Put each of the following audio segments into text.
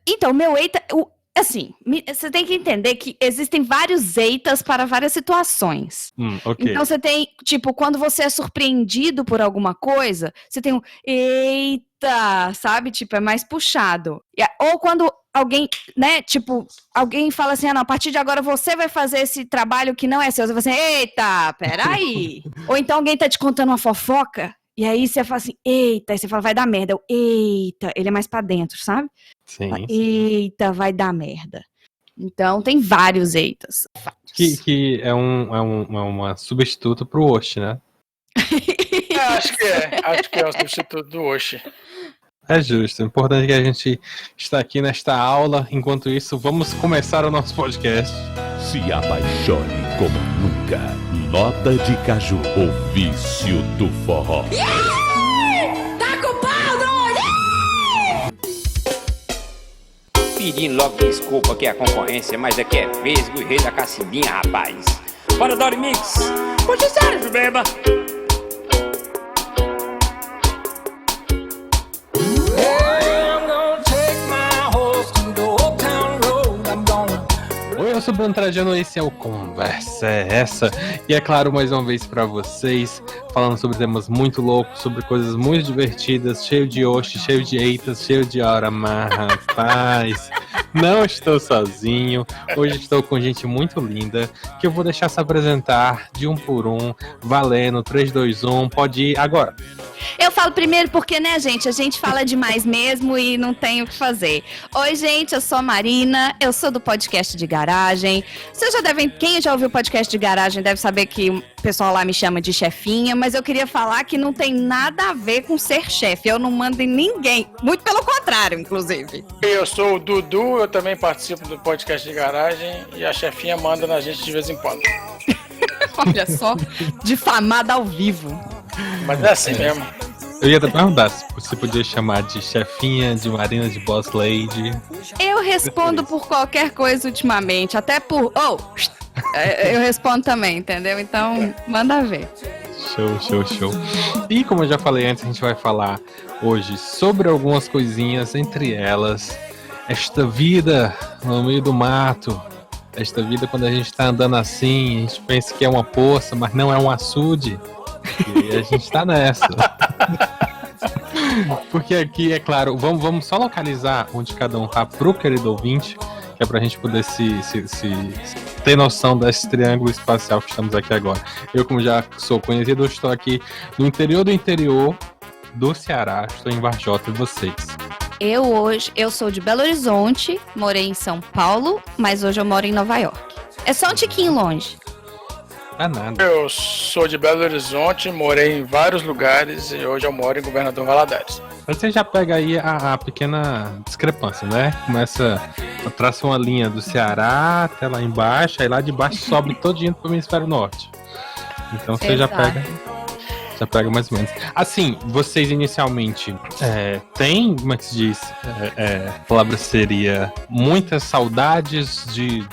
Então, o meu eita... Assim, você tem que entender que existem vários eitas para várias situações. Ok. Então, você tem, tipo, quando você é surpreendido por alguma coisa, você tem um eita, sabe? Tipo, é mais puxado. Ou quando alguém, né, tipo, alguém fala assim, não, a partir de agora você vai fazer esse trabalho que não é seu. Você fala assim, eita, peraí. Ou então alguém tá te contando uma fofoca, e aí você fala assim, eita, aí você fala, vai dar merda. Eita, ele é mais pra dentro, sabe? Sim. Eita, vai dar merda. Então, tem vários eitas. Que é uma substituta pro Osh, né? Acho que é o substituto do Oshi. É justo. O importante é que a gente está aqui nesta aula. Enquanto isso, vamos começar o nosso podcast. Se apaixone como nunca. Nota de Caju, o vício do forró. Tá com pau, Pedindo logo desculpa que é a concorrência, mas aqui é Vesgo e rei da cacimbinha, rapaz. Para Dory Mix, puxa sério, beba. Oi, eu sou o Bruno Trajano, esse é o Conversa é Essa. E é claro, mais uma vez pra vocês, falando sobre temas muito loucos, sobre coisas muito divertidas, cheio de Oshi, cheio de eitas, cheio de hora marra, rapaz. Não estou sozinho, hoje estou com gente muito linda, que eu vou deixar se apresentar de um por um, valendo, 3, 2, 1, pode ir agora. Eu falo primeiro porque, né, gente, a gente fala demais mesmo e não tem o que fazer. Oi, gente, eu sou a Marina, eu sou do podcast de garagem. Vocês já devem, quem já ouviu o podcast de garagem deve saber que o pessoal lá me chama de chefinha, mas eu queria falar que não tem nada a ver com ser chefe, eu não mando em ninguém, muito pelo contrário, inclusive. Eu sou o Dudu, eu também participo do podcast de garagem e a chefinha manda na gente de vez em quando. Olha só, difamada ao vivo. Mas é assim mesmo. Eu ia até perguntar se você podia chamar de chefinha, de Marina, de boss lady. Eu respondo por qualquer coisa ultimamente, até por... eu respondo também, entendeu? Então, manda ver. Show. E como eu já falei antes, a gente vai falar hoje sobre algumas coisinhas, entre elas, esta vida no meio do mato. Esta vida quando a gente tá andando assim, a gente pensa que é uma poça, mas não é um açude. E a gente tá nessa. Porque aqui, é claro, vamos só localizar onde cada um tá pro querido ouvinte, que é pra gente poder se ter noção desse triângulo espacial que estamos aqui agora. Eu, como já sou conhecido, estou aqui no interior do Ceará, estou em Varjota, e vocês? Eu sou de Belo Horizonte, morei em São Paulo, mas hoje eu moro em Nova York. É só um tiquinho longe. Ah, nada. Eu sou de Belo Horizonte, morei em vários lugares e hoje eu moro em Governador Valadares. Você já pega aí a pequena discrepância, né? Traça uma linha do Ceará até lá embaixo, aí lá de baixo sobe todinho pro hemisfério norte. Então você já pega mais ou menos. Assim, vocês inicialmente têm, como é que se diz? A palavra seria muitas saudades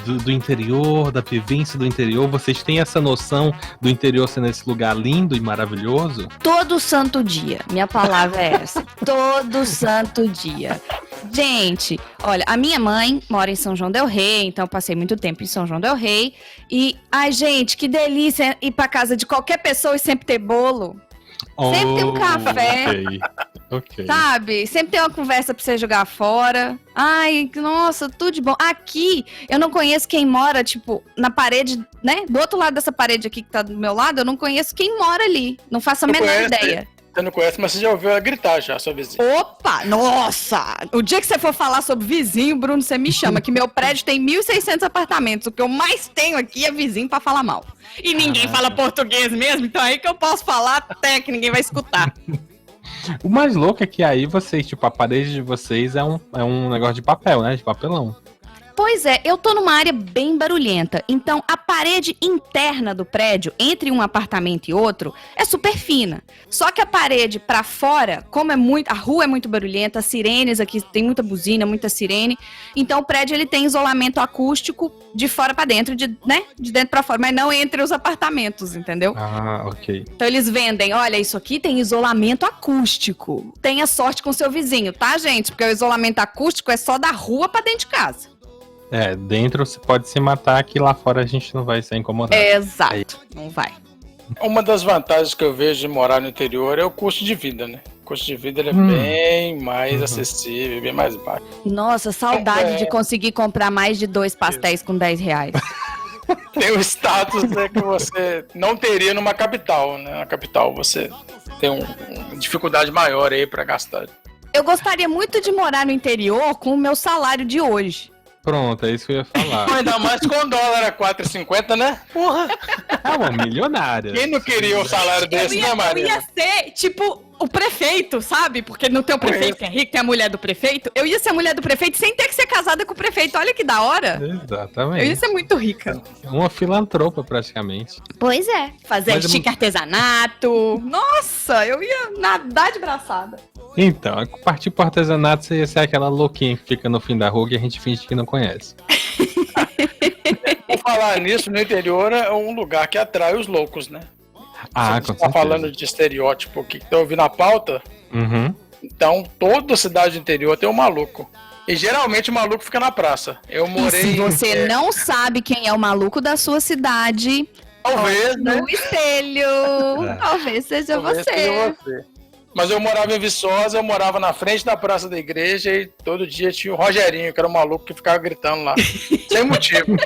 do interior, da vivência do interior. Vocês têm essa noção do interior sendo esse lugar lindo e maravilhoso? Todo santo dia, minha palavra é essa. Todo santo dia. Gente, olha, a minha mãe mora em São João del Rei, então eu passei muito tempo em São João del Rei. E, ai, gente, que delícia ir pra casa de qualquer pessoa e sempre ter bolo. Sempre tem um café. Ok. Sabe? Sempre tem uma conversa pra você jogar fora. Ai, nossa, tudo de bom. Aqui, eu não conheço quem mora, tipo, na parede, né? Do outro lado dessa parede aqui que tá do meu lado, eu não conheço quem mora ali. Não faço a menor ideia. Você não conhece, mas você já ouviu ela gritar já, sua vizinha. Opa, nossa! O dia que você for falar sobre vizinho, Bruno, você me chama, que meu prédio tem 1.600 apartamentos. O que eu mais tenho aqui é vizinho pra falar mal. E ninguém fala português mesmo, então aí que eu posso falar até que ninguém vai escutar. O mais louco é que aí vocês, tipo, a parede de vocês é um negócio de papel, né? De papelão. Pois é, eu tô numa área bem barulhenta, então a parede interna do prédio, entre um apartamento e outro, é super fina. Só que a parede pra fora, como a rua é muito barulhenta, as sirenes aqui, tem muita buzina, muita sirene, então o prédio ele tem isolamento acústico de fora pra dentro, de dentro pra fora, mas não entre os apartamentos, entendeu? Ah, ok. Então eles vendem, olha, isso aqui tem isolamento acústico. Tenha sorte com seu vizinho, tá, gente? Porque o isolamento acústico é só da rua pra dentro de casa. Dentro você pode se matar, que lá fora a gente não vai ser incomodado. Exato, não vai. Uma das vantagens que eu vejo de morar no interior é o custo de vida, né? O custo de vida ele é bem mais acessível, bem mais baixo. Nossa, saudade de conseguir comprar mais de 2 pastéis com R$10. Tem o status, né, que você não teria numa capital, né? Na capital você tem uma dificuldade maior aí pra gastar. Eu gostaria muito de morar no interior com o meu salário de hoje. Pronto, é isso que eu ia falar. Ainda mais com o dólar a 4,50, né? Porra! É uma milionária. Quem não queria um salário desse, né, Eu Maria? ia ser, tipo, o prefeito, sabe? Porque não tem o prefeito que é rico, tem a mulher do prefeito. Eu ia ser a mulher do prefeito sem ter que ser casada com o prefeito. Olha que da hora. Exatamente. Eu ia ser muito rica. Uma filantropa, praticamente. Pois é. Fazer Mas chique artesanato. Nossa, eu ia nadar de braçada. Então, partir pro artesanato, você ia ser aquela louquinha que fica no fim da rua que a gente finge que não conhece. Por falar nisso, no interior é um lugar que atrai os loucos, né? Ah, Você com tá certeza. falando de estereótipo que tá ouvindo a pauta, Uhum. então toda cidade do interior tem um maluco. E geralmente o maluco fica na praça. Eu morei. E se você não sabe quem é o maluco da sua cidade, Talvez, né? no espelho, talvez seja Talvez você. seja você. Mas eu morava em Viçosa, eu morava na frente da praça da igreja e todo dia tinha o Rogerinho, que era um maluco que ficava gritando lá. Sem motivo.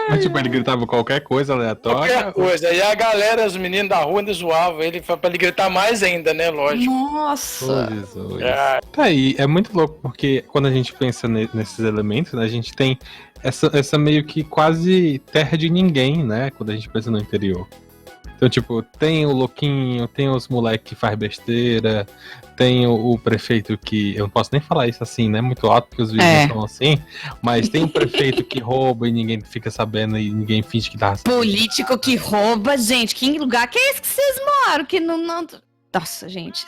Mas, tipo, ele gritava qualquer coisa aleatória. Qualquer coisa. E a galera, os meninos da rua ainda zoavam ele pra ele gritar mais ainda, né? Lógico. Nossa. Ô, Jesus. É. Tá aí, é muito louco, porque quando a gente pensa nesses elementos, né, a gente tem essa meio que quase terra de ninguém, né? Quando a gente pensa no interior. Então, tipo, tem o louquinho, tem os moleques que faz besteira, tem o prefeito que... Eu não posso nem falar isso assim, né? Muito alto, porque os vídeos são assim. Mas tem o prefeito que rouba e ninguém fica sabendo e ninguém finge que tá... Político que rouba, gente. Que lugar que é esse que vocês moram? Que não... Nossa, gente.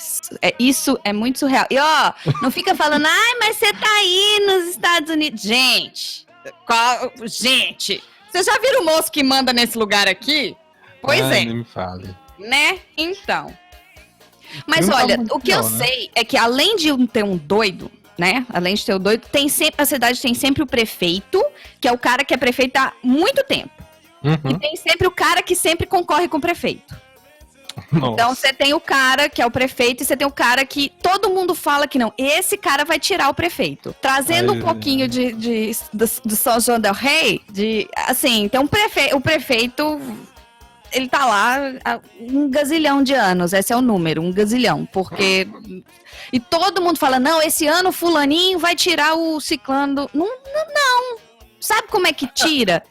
Isso é muito surreal. E, ó, não fica falando, ai, mas você tá aí nos Estados Unidos. Gente, gente, vocês já viram o moço que manda nesse lugar aqui? Pois Ai, é. nem me fale. Né? Então. Mas Não tá olha, muito o que eu legal, né? sei é que além de ter um doido, né? Além de ter o doido, a cidade tem sempre o prefeito, que é o cara que é prefeito há muito tempo. Uhum. E tem sempre o cara que sempre concorre com o prefeito. Nossa. Então você tem o cara que é o prefeito e você tem o cara que todo mundo fala que não. Esse cara vai tirar o prefeito. Trazendo um pouquinho do São João del Rei, assim, tem o prefeito... Ele tá lá há 1 gazilhão de anos, esse é o número, 1 gazilhão, porque... E todo mundo fala, não, esse ano fulaninho vai tirar o ciclano... Não. Sabe como é que tira?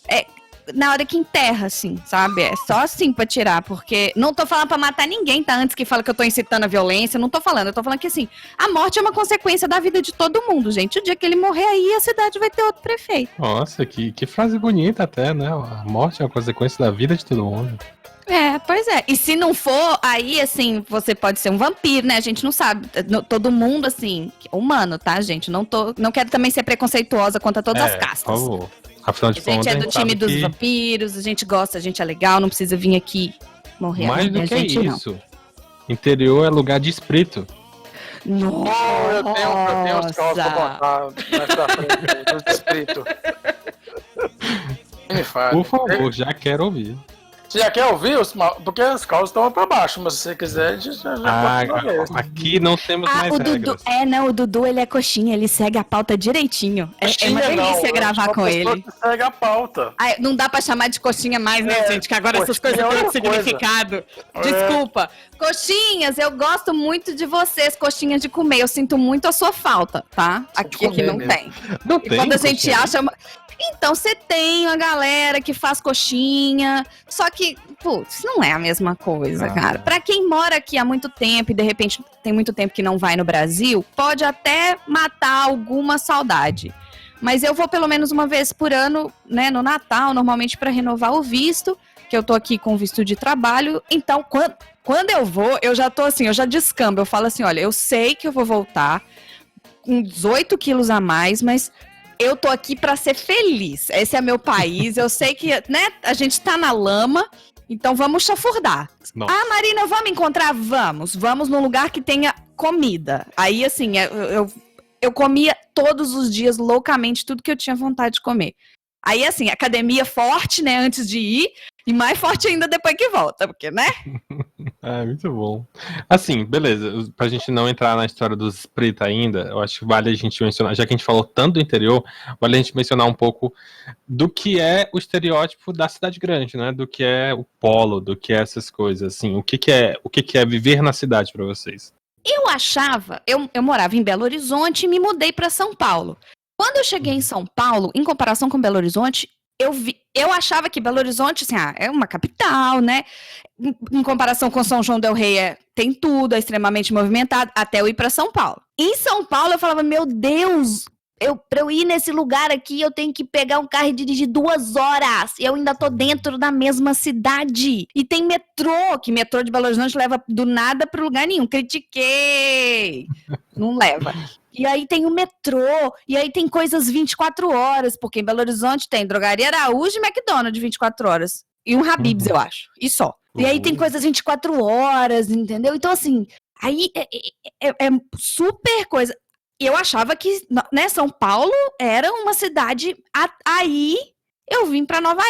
É na hora que enterra, assim, sabe? É só assim pra tirar, porque... Não tô falando pra matar ninguém, tá? Antes que fala que eu tô incitando a violência, não tô falando. Eu tô falando que, assim, a morte é uma consequência da vida de todo mundo, gente. O dia que ele morrer aí, a cidade vai ter outro prefeito. Nossa, que frase bonita até, né? A morte é uma consequência da vida de todo mundo. Pois é. E se não for, aí, assim, você pode ser um vampiro, né? A gente não sabe. Todo mundo, assim, humano, tá, gente? Não quero também ser preconceituosa contra todas as castas. Por favor. Afinal de A gente contas, é do time dos vampiros, a gente gosta, a gente é legal, não precisa vir aqui morrer. Mais do a que gente isso. Interior é lugar de espírito. Não. Eu tenho os carros pra botar mais pra frente, do distrito. Me fala. Por favor, já quero ouvir. Você já quer ouvir? Porque as causas estão pra baixo, mas se você quiser, a gente já pode fazer. Aqui não temos mais o Dudu, regras. o Dudu, ele é coxinha, ele segue a pauta direitinho. É uma delícia gravar com ele. Segue a pauta. Ai, não dá pra chamar de coxinha mais, né, gente? Que agora essas coisas coxinha é têm outra significado. Desculpa. Coxinhas, eu gosto muito de vocês, coxinhas de comer. Eu sinto muito a sua falta, tá? Aqui comer não mesmo. tem. Não E quando a gente coxinha? acha. Então, você tem a galera que faz coxinha, só que, putz, não é a mesma coisa, cara. Pra quem mora aqui há muito tempo e de repente tem muito tempo que não vai no Brasil, pode até matar alguma saudade. Mas eu vou pelo menos uma vez por ano, né, no Natal, normalmente pra renovar o visto, que eu tô aqui com visto de trabalho. Então, quando eu vou, eu já tô assim, eu já descambo. Eu falo assim, olha, eu sei que eu vou voltar com 18 quilos a mais, mas eu tô aqui pra ser feliz. Esse é meu país. Eu sei que, né, a gente tá na lama, então vamos chafurdar. Nossa. Ah, Marina, vamos encontrar? Vamos. Vamos num lugar que tenha comida. Aí, assim, eu comia todos os dias, loucamente, tudo que eu tinha vontade de comer. Aí, assim, academia forte, né, antes de ir, e mais forte ainda depois que volta, porque, né? É, muito bom. Assim, beleza. Pra gente não entrar na história dos Sprit ainda, eu acho que vale a gente mencionar, já que a gente falou tanto do interior, vale a gente mencionar um pouco do que é o estereótipo da cidade grande, né? Do que é o polo, do que é essas coisas, assim. O que é viver na cidade pra vocês? Eu achava, eu morava em Belo Horizonte e me mudei para São Paulo. Quando eu cheguei em São Paulo, em comparação com Belo Horizonte, eu achava que Belo Horizonte, assim, é uma capital, né? Em comparação com São João del Rei, tem tudo, é extremamente movimentado, até eu ir para São Paulo. Em São Paulo, eu falava, meu Deus, pra eu ir nesse lugar aqui, eu tenho que pegar um carro e dirigir 2 horas. E eu ainda tô dentro da mesma cidade. E tem metrô, que metrô de Belo Horizonte leva do nada pro lugar nenhum. Critiquei. Não leva. E aí tem o metrô, e aí tem coisas 24 horas, porque em Belo Horizonte tem Drogaria Araújo e McDonald's 24 horas. E um Habib's, eu acho. E só. E aí tem coisas 24 horas, entendeu? Então, assim, aí é super coisa. Eu achava que, né, São Paulo era uma cidade. Aí eu vim pra Nova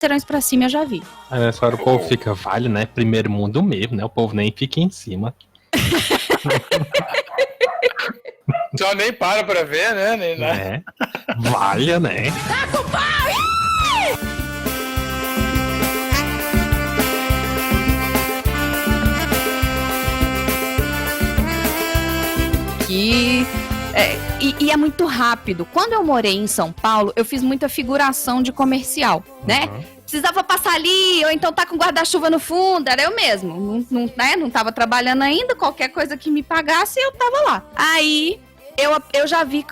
quarteirões pra cima eu já vi. Aí nessa hora o povo fica, vale, né? Primeiro mundo mesmo, né? O povo nem fica em cima. Só nem para pra ver, né? Nem nada. É. Valha, né? E é muito rápido. Quando eu morei em São Paulo, eu fiz muita figuração de comercial, né? Precisava passar ali, ou então tá com guarda-chuva no fundo, era eu mesmo. Não tava trabalhando ainda, qualquer coisa que me pagasse, eu tava lá. Aí,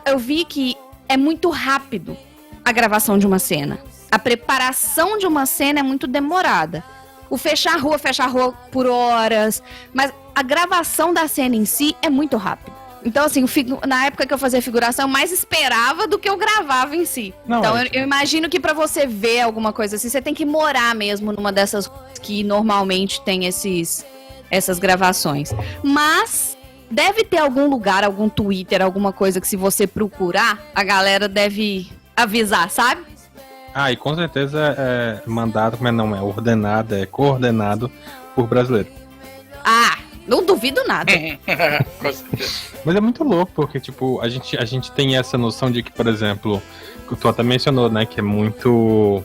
eu vi que é muito rápido a gravação de uma cena. A preparação de uma cena é muito demorada. O fechar a rua por horas, mas a gravação da cena em si é muito rápido. Então, assim, na época que eu fazia figuração, eu mais esperava do que eu gravava em si. Não, então, eu imagino que pra você ver alguma coisa assim, você tem que morar mesmo numa dessas ruas que normalmente tem essas gravações. Mas deve ter algum lugar, algum Twitter, alguma coisa que se você procurar, a galera deve avisar, sabe? Ah, e com certeza é mandado, mas não é ordenado, é coordenado por brasileiro. Ah, não duvido nada. Com certeza. Mas é muito louco, porque, tipo, a gente tem essa noção de que, por exemplo, que tu até mencionou, né, que é muito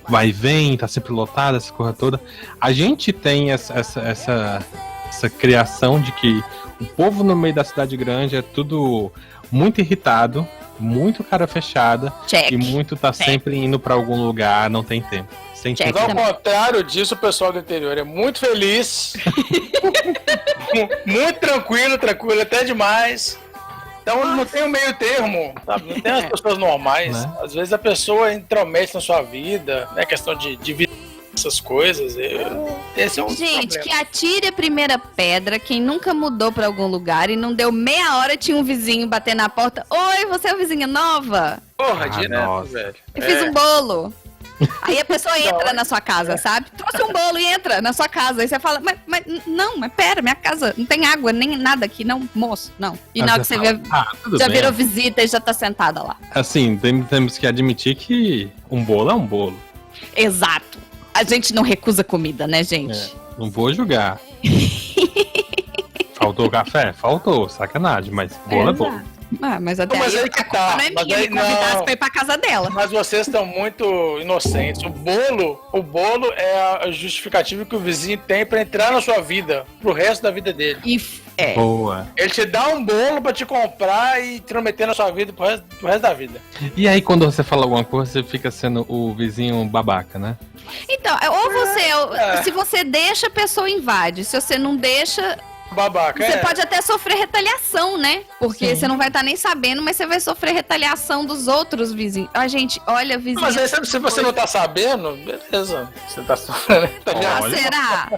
vai e vem, tá sempre lotado, essa coisa toda. A gente tem essa criação de que o povo no meio da cidade grande é tudo muito irritado, muito cara fechada, Check. e muito tá sempre indo pra algum lugar, não tem tempo. Sem Check. tempo. Ao contrário disso, o pessoal do interior é muito feliz, muito tranquilo até demais. Então não tem um meio termo, sabe? Não tem as pessoas normais. Né? Às vezes a pessoa intromete na sua vida, né? Questão de vida, essas coisas. Esse é um Gente, problema. que atire a primeira pedra, quem nunca mudou pra algum lugar e não deu meia hora, tinha um vizinho bater na porta. Oi, você é vizinha nova? Porra, Ah, direto, nossa. velho. Eu fiz um bolo. Aí a pessoa entra Não, na sua casa, sabe? Trouxe um bolo e entra na sua casa. Aí você fala, mas pera, minha casa não tem água, nem nada aqui, não, moço, não. E na hora que você vê, tudo já bem. virou visita e já tá sentada lá. Assim, temos que admitir que um bolo é um bolo. Exato. A gente não recusa comida, né, gente? É, não vou julgar. Faltou café? Faltou, sacanagem, mas bolo é bolo. Ah, mas até Mas aí, aí que a culpa tá, não é mas minha, aí me convidasse não. pra ir pra casa dela. Mas vocês estão muito inocentes. O bolo é a justificativa que o vizinho tem pra entrar na sua vida, pro resto da vida dele. E Boa. Ele te dá um bolo pra te comprar e te intrometer na sua vida pro resto da vida. E aí, quando você fala alguma coisa, você fica sendo o vizinho babaca, né? Então, se você deixa, a pessoa invade. Se você não deixa, Babaca, você pode até sofrer retaliação, né? Porque você não vai estar nem sabendo, mas você vai sofrer retaliação dos outros vizinhos. Ah, gente, olha, vizinho. Mas aí, se você não tá sabendo, beleza. Você tá sofrendo. Ah, Olha. será?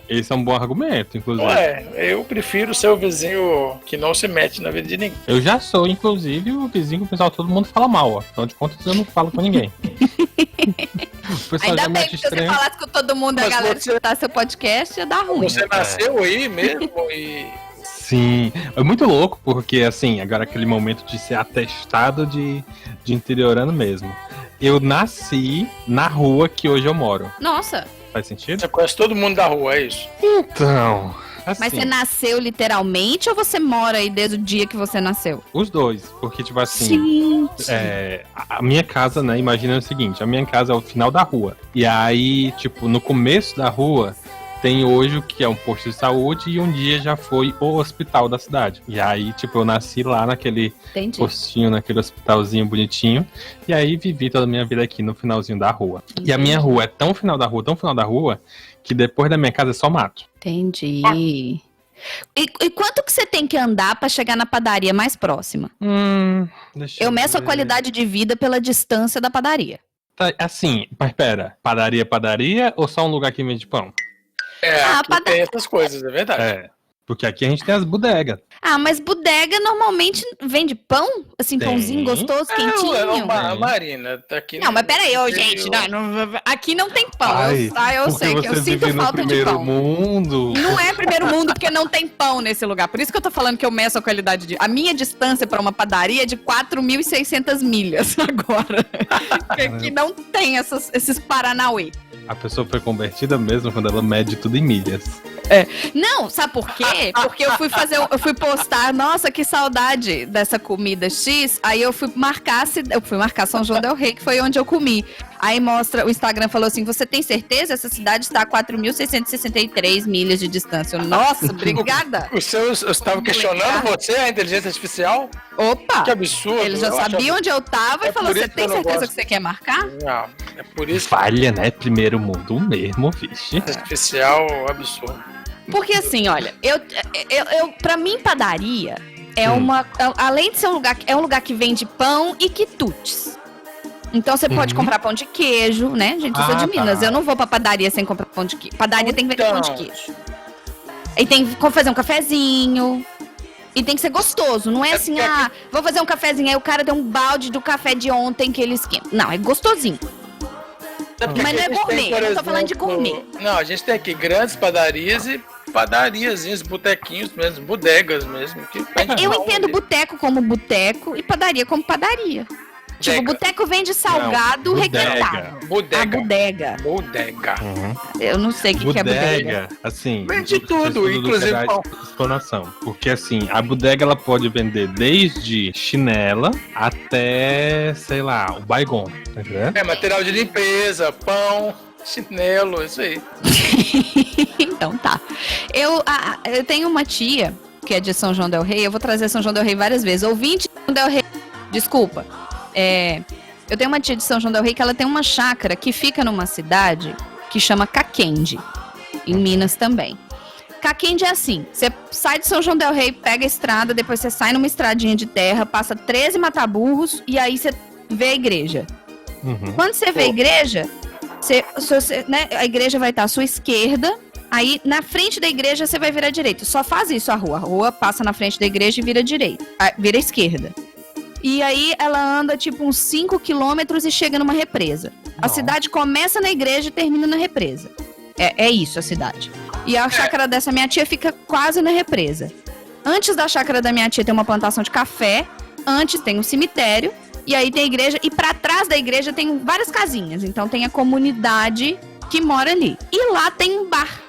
Esse é um bom argumento, inclusive. Ué, eu prefiro ser o vizinho que não se mete na vida de ninguém. Eu já sou, inclusive, o vizinho que o pessoal, todo mundo fala mal, ó. Afinal de contas, eu não falo com ninguém. O pessoal Ainda já bem mete que se você estranho. falasse com todo mundo, a Mas galera você- escutar seu podcast, ia dar ruim. Você nasceu aí mesmo e... Sim, é muito louco, porque, assim, agora aquele momento de ser atestado de interiorano mesmo. Eu nasci na rua que hoje eu moro. Nossa, Faz sentido? Você conhece todo mundo da rua, é isso? Então, assim, mas você nasceu literalmente ou você mora aí desde o dia que você nasceu? os dois, porque, tipo assim, a minha casa, né, imagina o seguinte, a minha casa é o final da rua. E aí, tipo, no começo da rua, tem hoje o que é um posto de saúde e um dia já foi o hospital da cidade. E aí, tipo, eu nasci lá naquele Entendi. postinho, naquele hospitalzinho bonitinho. E aí vivi toda a minha vida aqui no finalzinho da rua. E a minha rua é tão final da rua, que depois da minha casa é só mato. Entendi. E quanto que você tem que andar pra chegar na padaria mais próxima? Deixa Eu meço a ver. qualidade de vida pela distância da padaria. Tá, assim, mas pera, padaria ou só um lugar que vende pão? É, Ah, aqui tem essas coisas, é verdade. É. Porque aqui a gente tem as bodegas. Ah, mas bodega normalmente vende pão? Assim, Tem. pãozinho gostoso, quentinho? Marina, tá aqui. Não, mas peraí, gente, aqui não tem pão. Ai, Eu porque sei que eu você sinto vive no falta de primeiro pão. mundo. Não é primeiro mundo porque não tem pão nesse lugar. Por isso que eu tô falando que eu meço a qualidade de... A minha distância pra uma padaria é de 4.600 milhas agora. Porque aqui não tem esses Paranauê. A pessoa foi convertida mesmo quando ela mede tudo em milhas. Não, sabe por quê? Porque eu fui postar, nossa, que saudade dessa comida X. Aí eu fui marcar São João del Rei, que foi onde eu comi. Aí mostra, o Instagram falou assim: você tem certeza? Essa cidade está a 4.663 milhas de distância. Eu, nossa, obrigada. Eu estava questionando você, a inteligência artificial? Opa! Que absurdo. Ele já sabia onde eu tava e falou: por você isso que tem eu não certeza gosto. que você quer marcar? Não, é por isso que Falha, né? Primeiro mundo mesmo, vixe. a inteligência artificial absurdo. Porque assim, olha, pra mim, padaria é uma. Além de ser um lugar que vende pão e quitutes. Então você pode comprar pão de queijo, né? Gente, eu sou de Minas. Tá. Eu não vou pra padaria sem comprar pão de queijo. Padaria tem que vender pão de Então. queijo. E tem que fazer um cafezinho. E tem que ser gostoso. Não é assim, vou fazer um cafezinho. Aí o cara tem um balde do café de ontem que ele esquenta. Não, é gostosinho. Porque Mas aqui não é a gente tem, gourmet, por eu não tô falando de exemplo, gourmet. Não, a gente tem aqui grandes padarias e padariazinhas, botequinhos mesmo, bodegas mesmo. Que vende Eu pão entendo ali. boteco como boteco e padaria como padaria. Tipo, boteco vende salgado Não, requentado. Bodega. A bodega. Bodega. Eu não sei o que é bodega. Bodega, assim. Vende tudo, vocês inclusive pegar pão. explanação. Porque assim, a bodega ela pode vender desde chinela até, sei lá, o Baygon, tá entendendo? É, material de limpeza, pão, chinelo, isso aí. Então tá. Eu tenho uma tia que é de São João del Rei. Eu vou trazer São João del Rei várias vezes. Ouvinte de São João del Rei, desculpa. Eu tenho uma tia de São João del Rei que ela tem uma chácara que fica numa cidade que chama Caquende, em Minas também. Caquende é assim, você sai de São João del Rei, pega a estrada, depois você sai numa estradinha de terra, passa 13 mataburros e aí você vê a igreja. Quando você vê a igreja, né, a igreja vai estar à sua esquerda, aí na frente da igreja você vai virar à direita. Só faz isso a rua passa na frente da igreja e vira à direita, vira à esquerda. E aí ela anda tipo uns 5 quilômetros e chega numa represa. A cidade começa na igreja e termina na represa. É isso a cidade. E a chácara dessa minha tia fica quase na represa. Antes da chácara da minha tia tem uma plantação de café. Antes tem um cemitério. E aí tem a igreja. E pra trás da igreja tem várias casinhas. Então tem a comunidade que mora ali. E lá tem um bar.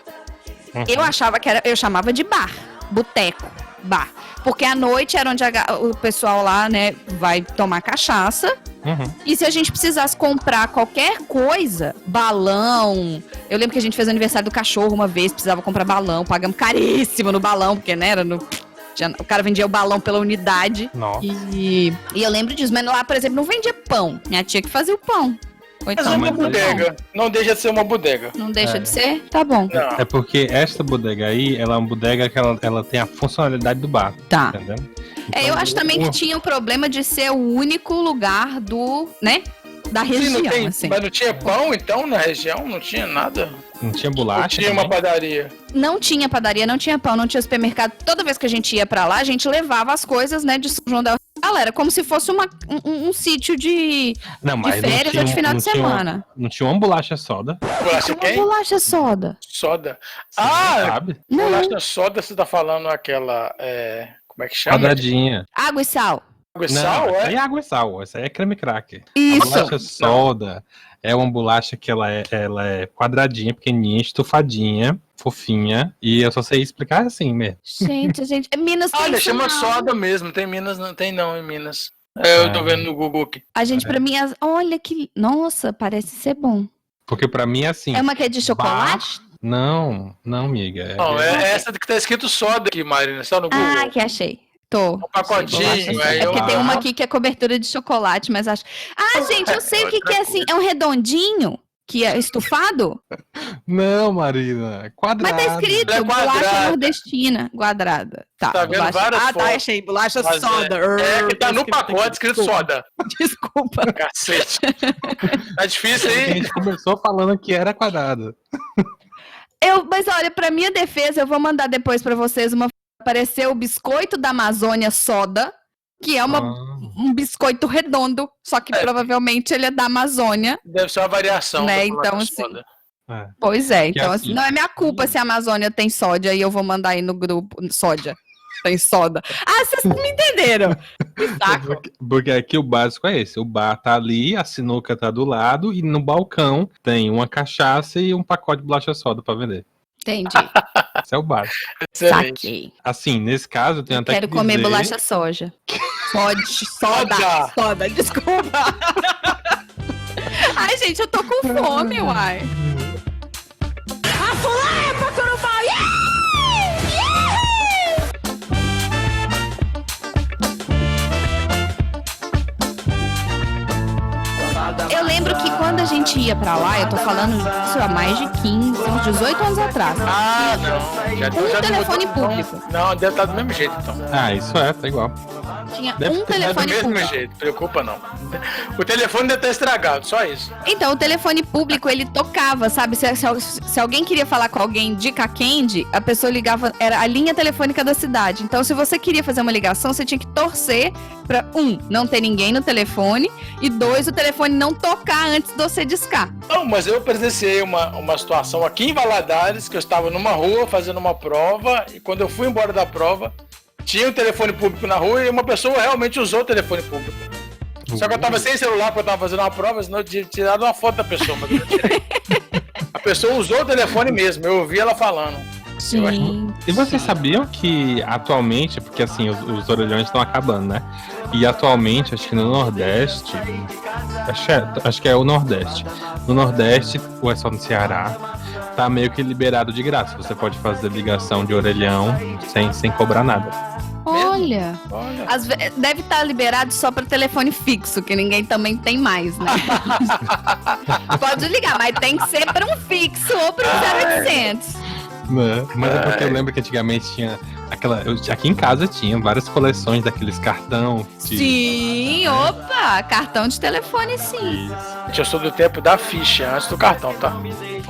Eu chamava de bar. Boteco. Bar. Porque à noite era onde o pessoal lá, né, vai tomar cachaça. E se a gente precisasse comprar qualquer coisa, balão... Eu lembro que a gente fez aniversário do cachorro uma vez, precisava comprar balão, pagamos caríssimo no balão, porque, né, o cara vendia o balão pela unidade. Nossa. E eu lembro disso, mas lá, por exemplo, não vendia pão. Minha tia que fazia o pão. Ou Mas então, é uma mas bodega. Não deixa de ser uma bodega. não deixa de ser? Tá bom. Não. É porque esta bodega aí, ela é uma bodega que ela tem a funcionalidade do bar, Tá. entendeu? Eu acho também que tinha o problema de ser o único lugar da Sim, região, não tem, assim. mas não tinha pão, então, na região? Não tinha nada? Não tinha Não bolacha tinha uma também? padaria. Não tinha padaria, não tinha pão, não tinha supermercado. Toda vez que a gente ia pra lá, a gente levava as coisas, né, de São João del Rei. Galera, como se fosse um sítio de Não, mas férias ou de final de semana. Não tinha uma bolacha soda, Bolacha Uma quem? bolacha soda. Soda. sabe? Não. Bolacha soda, você tá falando aquela... como é que chama? Quadradinha. Água e sal. Água e sal, Essa é? aí é água e sal, essa aí é creme cracker. A Isso. bolacha soda é uma bolacha que ela é quadradinha, pequenininha, estufadinha, fofinha, e eu só sei explicar assim mesmo. Gente, Minas tem Olha, isso chama não. soda mesmo. Tem Minas, não tem não em Minas. Eu tô vendo no Google aqui. A gente, pra mim, olha que... Nossa, parece ser bom. Porque pra mim é assim. É uma que é de chocolate? Não, amiga. Não, é essa que tá escrito soda aqui, Marina. Só no Google. Ah, que achei. Tô. Um pacotinho, Bolacha aí soda. É porque eu- tem uma aqui que é cobertura de chocolate, mas acho... Ah, gente, eu sei o que é assim. É um redondinho, que é estufado, Não, Marina. É quadrado. mas tá escrito É bolacha quadrada. nordestina, quadrada. Tá vendo bolacha... várias tá, fotos. achei. Bolacha Mas soda. É que tá no pacote escrito Desculpa. soda. Desculpa. Cacete. Tá difícil A aí. gente começou falando que era quadrado. Mas olha, pra minha defesa, eu vou mandar depois pra vocês apareceu o biscoito da Amazônia Soda, que é um biscoito redondo, só que provavelmente ele é da Amazônia. Deve ser uma variação. Né? Então, assim. Pois é, então assim, não é minha culpa se a Amazônia tem sódia e eu vou mandar aí no grupo. Sódia. Tem soda. Ah, vocês me entenderam. Que saco. Porque aqui o básico é esse. O bar tá ali, a sinuca tá do lado e no balcão tem uma cachaça e um pacote de bolacha soda pra vender. Entendi. Esse é o básico. Saquei. Assim, nesse caso, eu tenho até que Quero comer dizer... bolacha soja. Soda, desculpa. Ai, gente, eu tô com fome, uai. A fulana pra Corubal! Eu lembro que quando a gente ia pra lá, eu tô falando isso há mais de 15, uns 18 anos atrás. Ah, não. Já telefone mudou, público. Não, deve estar do mesmo jeito, então. Ah, isso tá igual. Tinha Deve um ter telefone Do mesmo público. jeito, preocupa não. O telefone deve estar estragado, só isso. Então, o telefone público, ele tocava, sabe? Se alguém queria falar com alguém de Kakendi, a pessoa ligava, era a linha telefônica da cidade. Então, se você queria fazer uma ligação, você tinha que torcer pra, não ter ninguém no telefone, e 2, o telefone não tocar antes de você discar. Não, mas eu presenciei uma situação aqui em Valadares, que eu estava numa rua fazendo uma prova, e quando eu fui embora da prova, tinha um telefone público na rua e uma pessoa realmente usou o telefone público. Só que eu tava sem celular porque eu tava fazendo uma prova, senão eu tinha tirado uma foto da pessoa, mas eu não tirei. A pessoa usou o telefone mesmo, eu ouvi ela falando. Sim. E vocês sabiam que atualmente, porque assim, os orelhões estão acabando, né? E atualmente, acho que no Nordeste, acho que é o Nordeste. No Nordeste, ou é só no Ceará, tá meio que liberado de graça. Você pode fazer ligação de orelhão sem cobrar nada. Olha. Olha. Deve estar liberado só para telefone fixo, que ninguém também tem mais, né? Pode ligar, mas tem que ser para um fixo ou para um 0800. Né? Mas é porque eu lembro que antigamente tinha aqui em casa tinha várias coleções daqueles cartão. Sim, opa, cartão de telefone, sim. Eu sou do tempo da ficha, antes do cartão, tá?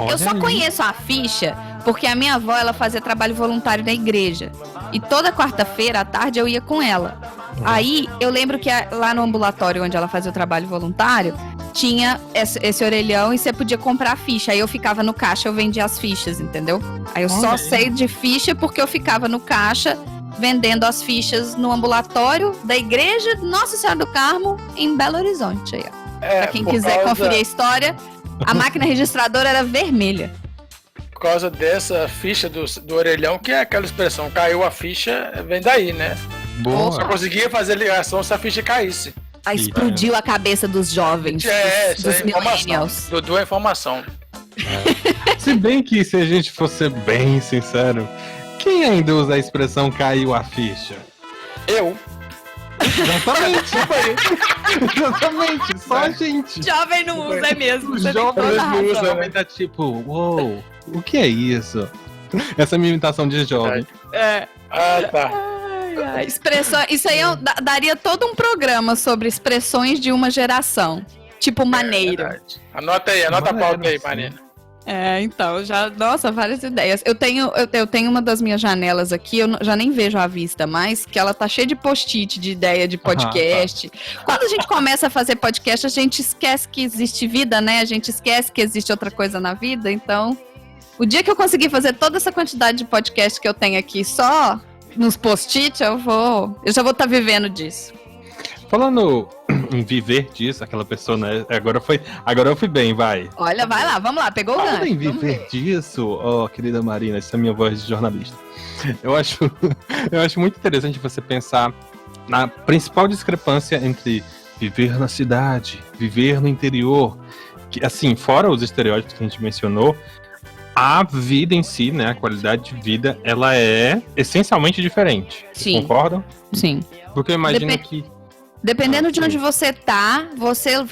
Eu só conheço a ficha porque a minha avó, ela fazia trabalho voluntário na igreja. E toda quarta-feira à tarde eu ia com ela. Aí eu lembro que lá no ambulatório onde ela fazia o trabalho voluntário, tinha esse orelhão e você podia comprar a ficha. Aí eu ficava no caixa, eu vendia as fichas, entendeu? Aí eu só sei de ficha porque eu ficava no caixa vendendo as fichas no ambulatório da igreja Nossa Senhora do Carmo, em Belo Horizonte. Aí, ó. Pra quem quiser conferir a história, a máquina registradora era vermelha. Por causa dessa ficha do orelhão, que é aquela expressão, caiu a ficha, vem daí, né? Boa. Só conseguia fazer ligação se a ficha caísse. Aí explodiu a cabeça dos jovens, dos millennials. Dudu é informação. Se bem que, se a gente fosse bem sincero, quem ainda usa a expressão caiu a ficha? Eu. Exatamente. Exatamente, só a gente. Jovem não usa, é mesmo. Os Você tem jovens toda a não razão. usam, né? Tá tipo, uou, o que é isso? Essa é a minha imitação de jovem. Ah, tá. Ai, expressão, isso aí daria todo um programa sobre expressões de uma geração. Tipo maneiro. Anota aí, anota a pauta aí, Marina. Então, nossa, várias ideias. Eu tenho uma das minhas janelas aqui, eu já nem vejo à vista mais, que ela tá cheia de post-it de ideia de podcast. Quando a gente começa a fazer podcast, a gente esquece que existe vida, né? A gente esquece que existe outra coisa na vida, então... O dia que eu conseguir fazer toda essa quantidade de podcast que eu tenho aqui só nos post-it, eu já vou estar vivendo disso. Falando em viver disso, aquela pessoa, né? Agora eu fui bem, vai. Olha, vai lá, vamos lá, pegou o gancho. Falando em viver disso, querida Marina, essa é a minha voz de jornalista. Eu acho muito interessante você pensar na principal discrepância entre viver na cidade, viver no interior, que, assim, fora os estereótipos que a gente mencionou, a vida em si, né, a qualidade de vida, ela é essencialmente diferente. Sim. Concordam? Sim. Porque eu imagino que... Dependendo de onde você tá, você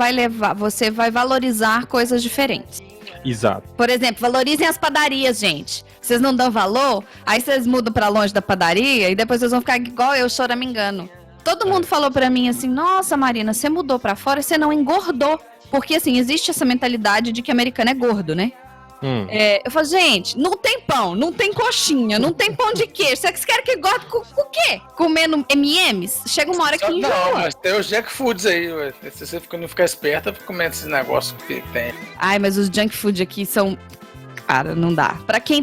vai valorizar coisas diferentes. Exato. Por exemplo, valorizem as padarias, gente. Vocês não dão valor, aí vocês mudam pra longe da padaria e depois vocês vão ficar igual eu, choramingando. Todo mundo falou pra mim assim, nossa, Marina, você mudou pra fora e você não engordou. Porque, assim, existe essa mentalidade de que americano é gordo, né? Eu falo, gente, não tem pão, não tem coxinha, não tem pão de queijo. Vocês querem que goste com o quê? Comendo M&M's? Chega uma hora que enjoa. Não, mas tem os junk foods aí, ué. Se você não ficar esperta, fica comendo esses negócios que tem. Ai, mas os junk food aqui são... Cara, não dá.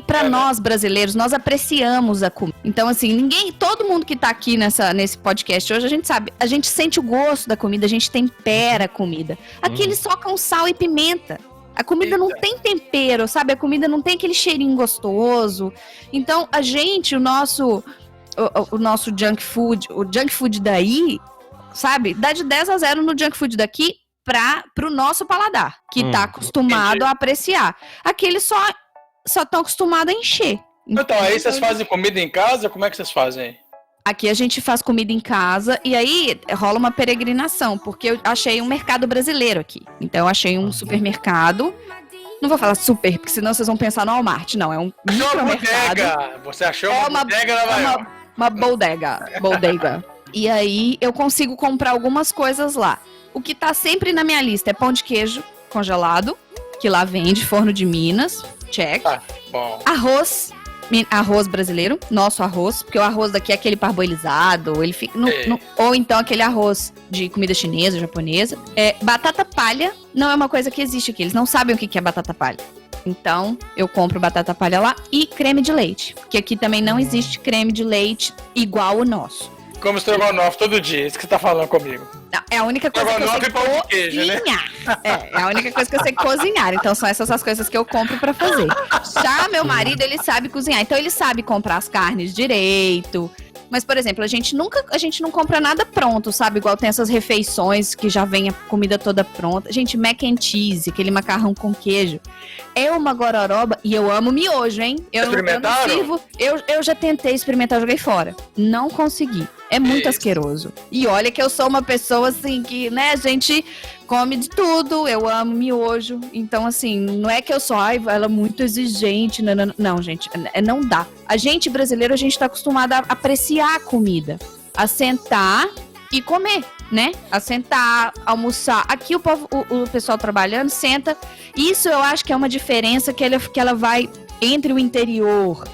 Pra nós brasileiros, nós apreciamos a comida. Então, assim, todo mundo que tá aqui nesse podcast hoje, a gente sabe, a gente sente o gosto da comida, a gente tempera a comida. Aqui eles socam sal e pimenta. A comida não tem tempero, sabe? A comida não tem aquele cheirinho gostoso. Então, o nosso junk food, o junk food daí, sabe? Dá de 10-0 no junk food daqui pro nosso paladar, que tá acostumado a apreciar. Aqui eles só estão acostumados a encher. Então, aí vocês fazem comida em casa? Como é que vocês fazem aí? Aqui a gente faz comida em casa e aí rola uma peregrinação, porque eu achei um mercado brasileiro aqui. Então eu achei um supermercado. Não vou falar super, porque senão vocês vão pensar no Walmart. Não, é um micromercado. Você achou uma bodega na Nova York? Uma bodega. E aí eu consigo comprar algumas coisas lá. O que tá sempre na minha lista é pão de queijo congelado, que lá vende, forno de Minas, check. Bom. Arroz brasileiro, nosso arroz, porque o arroz daqui é aquele parboilizado, ele fica ou então aquele arroz de comida chinesa, japonesa. Batata palha não é uma coisa que existe aqui, eles não sabem o que é batata palha. Então, eu compro batata palha lá e creme de leite, porque aqui também não existe creme de leite igual o nosso. Como estrogonofe todo dia, isso que você tá falando comigo. Não, é a única coisa que eu sei cozinhar. É a única coisa que eu sei cozinhar. Então são essas as coisas que eu compro pra fazer. Já meu marido, ele sabe cozinhar. Então ele sabe comprar as carnes direito. Mas, por exemplo, a gente não compra nada pronto, sabe? Igual tem essas refeições que já vem a comida toda pronta. Gente, mac and cheese, aquele macarrão com queijo, é uma gororoba. E eu amo miojo, hein? Eu não sirvo. Eu já tentei experimentar, joguei fora. Não consegui. É muito asqueroso. E olha que eu sou uma pessoa, assim, que, né, a gente come de tudo. Eu amo miojo. Então, assim, não é que eu sou, ela é muito exigente. Não, gente, não dá. A gente brasileiro, a gente tá acostumado a apreciar a comida. A sentar e comer, né? A sentar, almoçar. Aqui o pessoal trabalhando, senta. Isso eu acho que é uma diferença que ela vai entre o interior.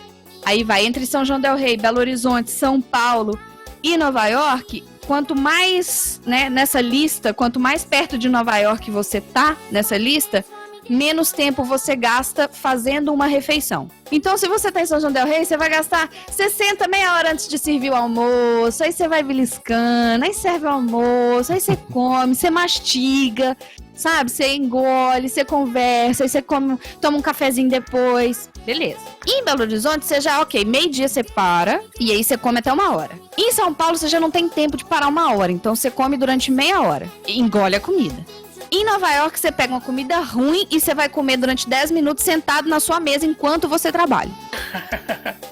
Aí vai entre São João del Rei, Belo Horizonte, São Paulo e Nova York. Quanto mais, né, nessa lista, quanto mais perto de Nova York você tá nessa lista, menos tempo você gasta fazendo uma refeição. Então, se você tá em São João del Rei, você vai gastar 60, meia hora antes de servir o almoço, aí você vai beliscando, aí serve o almoço, aí você come, você mastiga, sabe? Você engole, você conversa, aí você toma um cafezinho depois. Beleza. E em Belo Horizonte, você já, meio-dia você para, e aí você come até 1 hora. Em São Paulo, você já não tem tempo de parar 1 hora, então você come durante meia hora e engole a comida. Em Nova York, você pega uma comida ruim e você vai comer durante 10 minutos sentado na sua mesa enquanto você trabalha.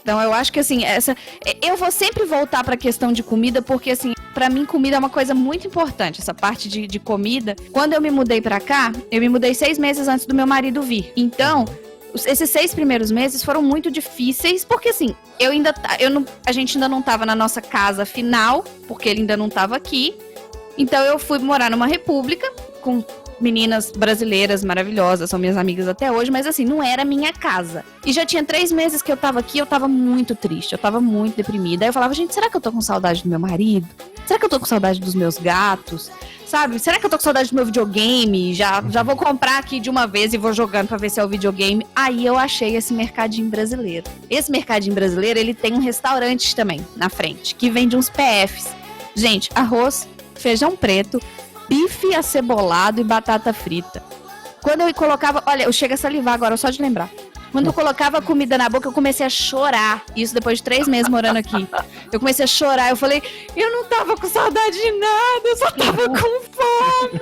Então, eu acho que, assim, eu vou sempre voltar pra questão de comida, porque, assim, pra mim, comida é uma coisa muito importante, essa parte de comida. Quando eu me mudei pra cá, eu me mudei 6 meses antes do meu marido vir. Então, esses 6 primeiros meses foram muito difíceis, porque, assim, a gente ainda não tava na nossa casa final, porque ele ainda não tava aqui. Então, eu fui morar numa república com meninas brasileiras maravilhosas, são minhas amigas até hoje, mas assim, não era minha casa. E já tinha 3 meses que eu tava aqui, eu tava muito triste, eu tava muito deprimida. Aí eu falava, gente, será que eu tô com saudade do meu marido? Será que eu tô com saudade dos meus gatos? Sabe, será que eu tô com saudade do meu videogame? Já vou comprar aqui de uma vez e vou jogando pra ver se é o videogame. Aí eu achei esse mercadinho brasileiro. Esse mercadinho brasileiro, ele tem um restaurante também, na frente, que vende uns PFs. Gente, arroz, feijão preto, bife acebolado e batata frita. Quando eu colocava... Olha, eu chego a salivar agora, só de lembrar. Quando eu colocava a comida na boca, eu comecei a chorar. Isso depois de 3 meses morando aqui. Eu comecei a chorar. Eu falei, eu não tava com saudade de nada, eu só tava com fome.